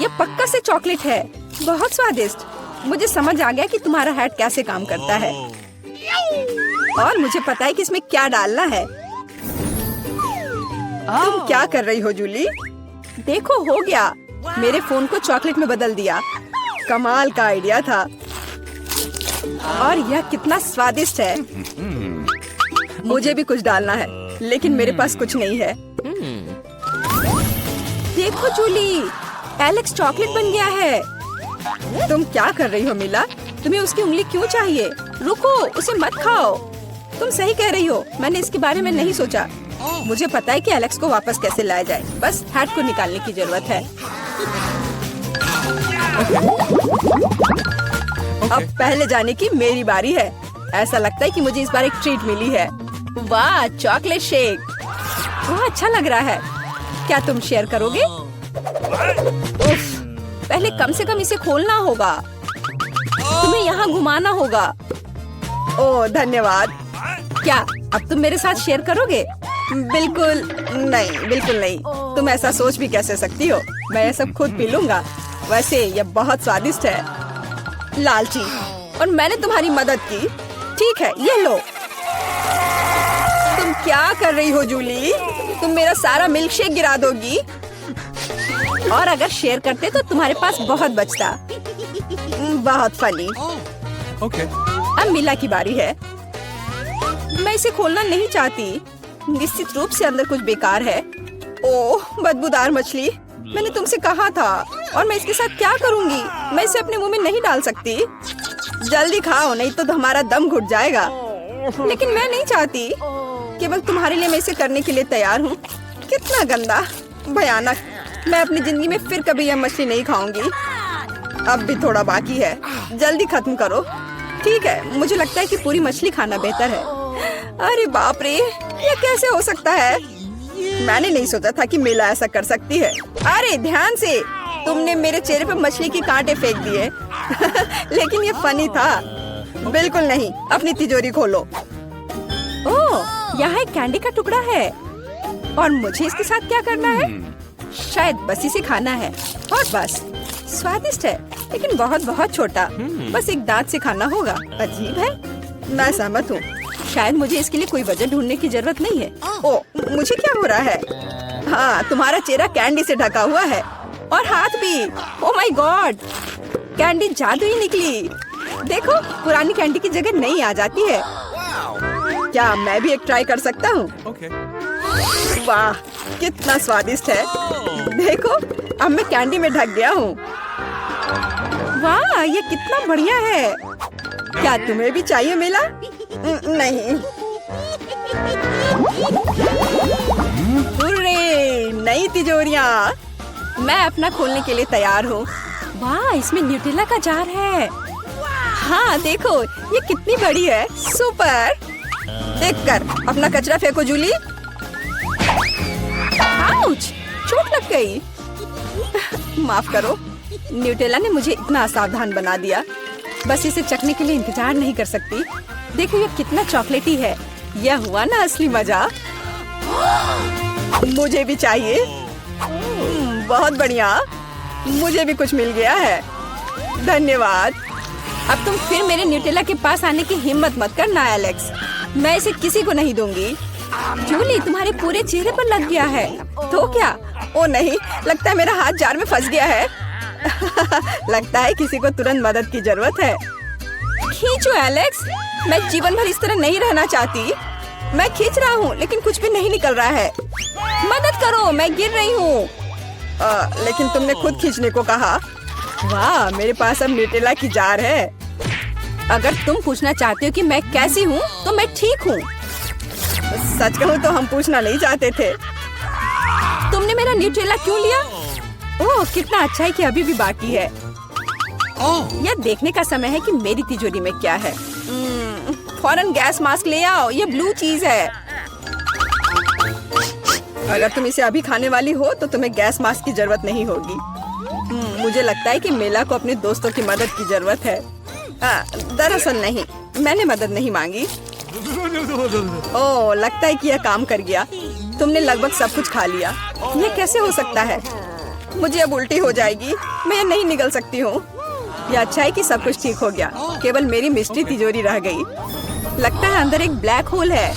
S4: ये पक्का से चॉकलेट है। बहुत स्वादिष्ट। मुझे समझ आ गया कि तुम्हारा हैट कैसे काम करता है, और मुझे पता है कि इसमें क्या डालना है। तुम क्या कर रही हो जूली? देखो हो गया, मेरे फोन को चॉकलेट में बदल दिया। कमाल का आइडिया था। और यह कितना स्वादिष्ट है। मुझे भी कुछ डालना है, लेकिन मेरे पास कुछ नहीं है। देखो जूली, एलेक्स चॉकलेट बन गया है। तुम क्या कर रही हो मीला? तुम्हें उसकी उंगली क्यों चाहिए? रुको, उसे मत खाओ। तुम सही कह रही हो, मैंने इसके बारे में नहीं सोचा। मुझे पता है कि एलेक्स को वापस कैसे लाया जाए। बस हैट को निकालने की जरूरत है। अब पहले जाने की मेरी बारी है। ऐसा लगता है कि मुझे इस बार एक ट्रीट मिली है। वाह, चॉकलेट शेक। वाह, अच्छा लग रहा है। क्या तुम शेयर करोगे? उफ, पहले कम से कम इसे खोलना होगा। तुम्हें यहाँ घुमाना होगा। ओह धन्यवाद। क्या अब तुम मेरे साथ शेयर करोगे? बिल्कुल नहीं, बिल्कुल नहीं। तुम ऐसा सोच भी कैसे सकती हो? मैं ये सब खुद पी लूंगा। वैसे ये बहुत स्वादिष्ट है। लालची, और मैंने तुम्हारी मदद की। ठीक है, ये लो। तुम क्या कर रही हो जूली? तुम मेरा सारा मिल्क शेक गिरा दोगी। और अगर शेयर करते तो तुम्हारे पास बहुत बचता। बहुत फनी।
S3: Okay.
S4: अब मिला की बारी है। मैं इसे खोलना नहीं चाहती। निश्चित रूप से अंदर कुछ बेकार है। ओह, बदबूदार मछली। मैंने तुमसे कहा था। और मैं इसके साथ क्या करूंगी? मैं इसे अपने मुंह में नहीं डाल सकती। जल्दी खाओ, नहीं तो हमारा दम घुट जाएगा। लेकिन मैं नहीं चाहती। केवल तुम्हारे लिए मैं इसे करने के लिए तैयार हूँ। कितना गंदा, भयानक। मैं अपनी जिंदगी में फिर कभी यह मछली नहीं खाऊंगी। अब भी थोड़ा बाकी है। जल्दी खत्म करो। ठीक है, मुझे लगता है कि पूरी मछली खाना बेहतर है। अरे बाप रे, ये कैसे हो सकता है? मैंने नहीं सोचा था कि मेला ऐसा कर सकती है। अरे ध्यान से, तुमने मेरे चेहरे पर मछली के कांटे फेंक दिए। लेकिन ये फनी था। बिल्कुल नहीं। अपनी तिजोरी खोलो। ओह, यहाँ एक कैंडी का टुकड़ा है। और मुझे इसके साथ क्या करना है? शायद बस इसे खाना है। और बस। स्वादिष्ट है, लेकिन बहुत बहुत छोटा। बस एक दांत से खाना होगा। अजीब है। मैं सहमत हूँ। शायद मुझे इसके लिए कोई वजह ढूंढने की जरूरत नहीं है। ओ, मुझे क्या हो रहा है? हाँ, तुम्हारा चेहरा कैंडी से ढका हुआ है। और हाथ भी। ओ माय गॉड, कैंडी जादू ही निकली। देखो, पुरानी कैंडी की जगह नई आ जाती है। क्या मैं भी एक ट्राई कर सकता हूँ?
S3: Okay.
S4: वाह, कितना स्वादिष्ट है। देखो, अब मैं कैंडी में ढक गया हूँ। वाह, ये कितना बढ़िया है। क्या तुम्हें भी चाहिए मेला? नहीं। हुर्रे, नई तिजोरियाँ। मैं अपना खोलने के लिए तैयार हूँ। वाह, इसमें न्यूटेला का जार है। हाँ देखो, ये कितनी बड़ी है। सुपर। देखकर अपना कचरा फेंको जूली। आउच, चोट लग गई। माफ करो, न्यूटेला ने मुझे इतना असावधान बना दिया। बस इसे चखने के लिए इंतजार नहीं कर सकती। देखो, ये कितना चॉकलेटी है। यह हुआ ना असली मजा। मुझे भी चाहिए। बहुत बढ़िया, मुझे भी कुछ मिल गया है। धन्यवाद। अब तुम फिर मेरे न्यूटेला के पास आने की हिम्मत मत करना एलेक्स। मैं इसे किसी को नहीं दूंगी। जूली, तुम्हारे पूरे चेहरे पर लग गया है। तो क्या? ओ नहीं, लगता है मेरा हाथ जार में फंस गया है। लगता है किसी को तुरंत मदद की जरूरत है। खींचो एलेक्स, मैं जीवन भर इस तरह नहीं रहना चाहती। मैं खींच रहा हूँ, लेकिन कुछ भी नहीं निकल रहा है। मदद करो, मैं गिर रही हूँ। लेकिन तुमने खुद खींचने को कहा। वाह, मेरे पास अब न्यूटेला की जार है। अगर तुम पूछना चाहते हो कि मैं कैसी हूँ, तो मैं ठीक हूँ। सच कहूँ तो हम पूछना नहीं चाहते थे। तुमने मेरा न्यूटेला क्यों लिया? ओह, कितना अच्छा है कि अभी भी बाकी है। यह देखने का समय है कि मेरी तिजोरी में क्या है। फौरन गैस मास्क ले आओ, ये ब्लू चीज है। अगर तुम इसे अभी खाने वाली हो तो तुम्हें गैस मास्क की जरूरत नहीं होगी। मुझे लगता है कि मेला को अपने दोस्तों की मदद की जरूरत है। दरअसल नहीं, मैंने मदद नहीं मांगी। ओह, लगता है कि यह काम कर गया। तुमने लगभग सब कुछ खा लिया। यह कैसे हो सकता है? मुझे अब उल्टी हो जाएगी। मैं नहीं निकल सकती हूँ। यह अच्छा है कि सब कुछ ठीक हो गया। केवल मेरी मिस्ट्री तिजोरी रह गई। लगता है अंदर एक ब्लैक होल है।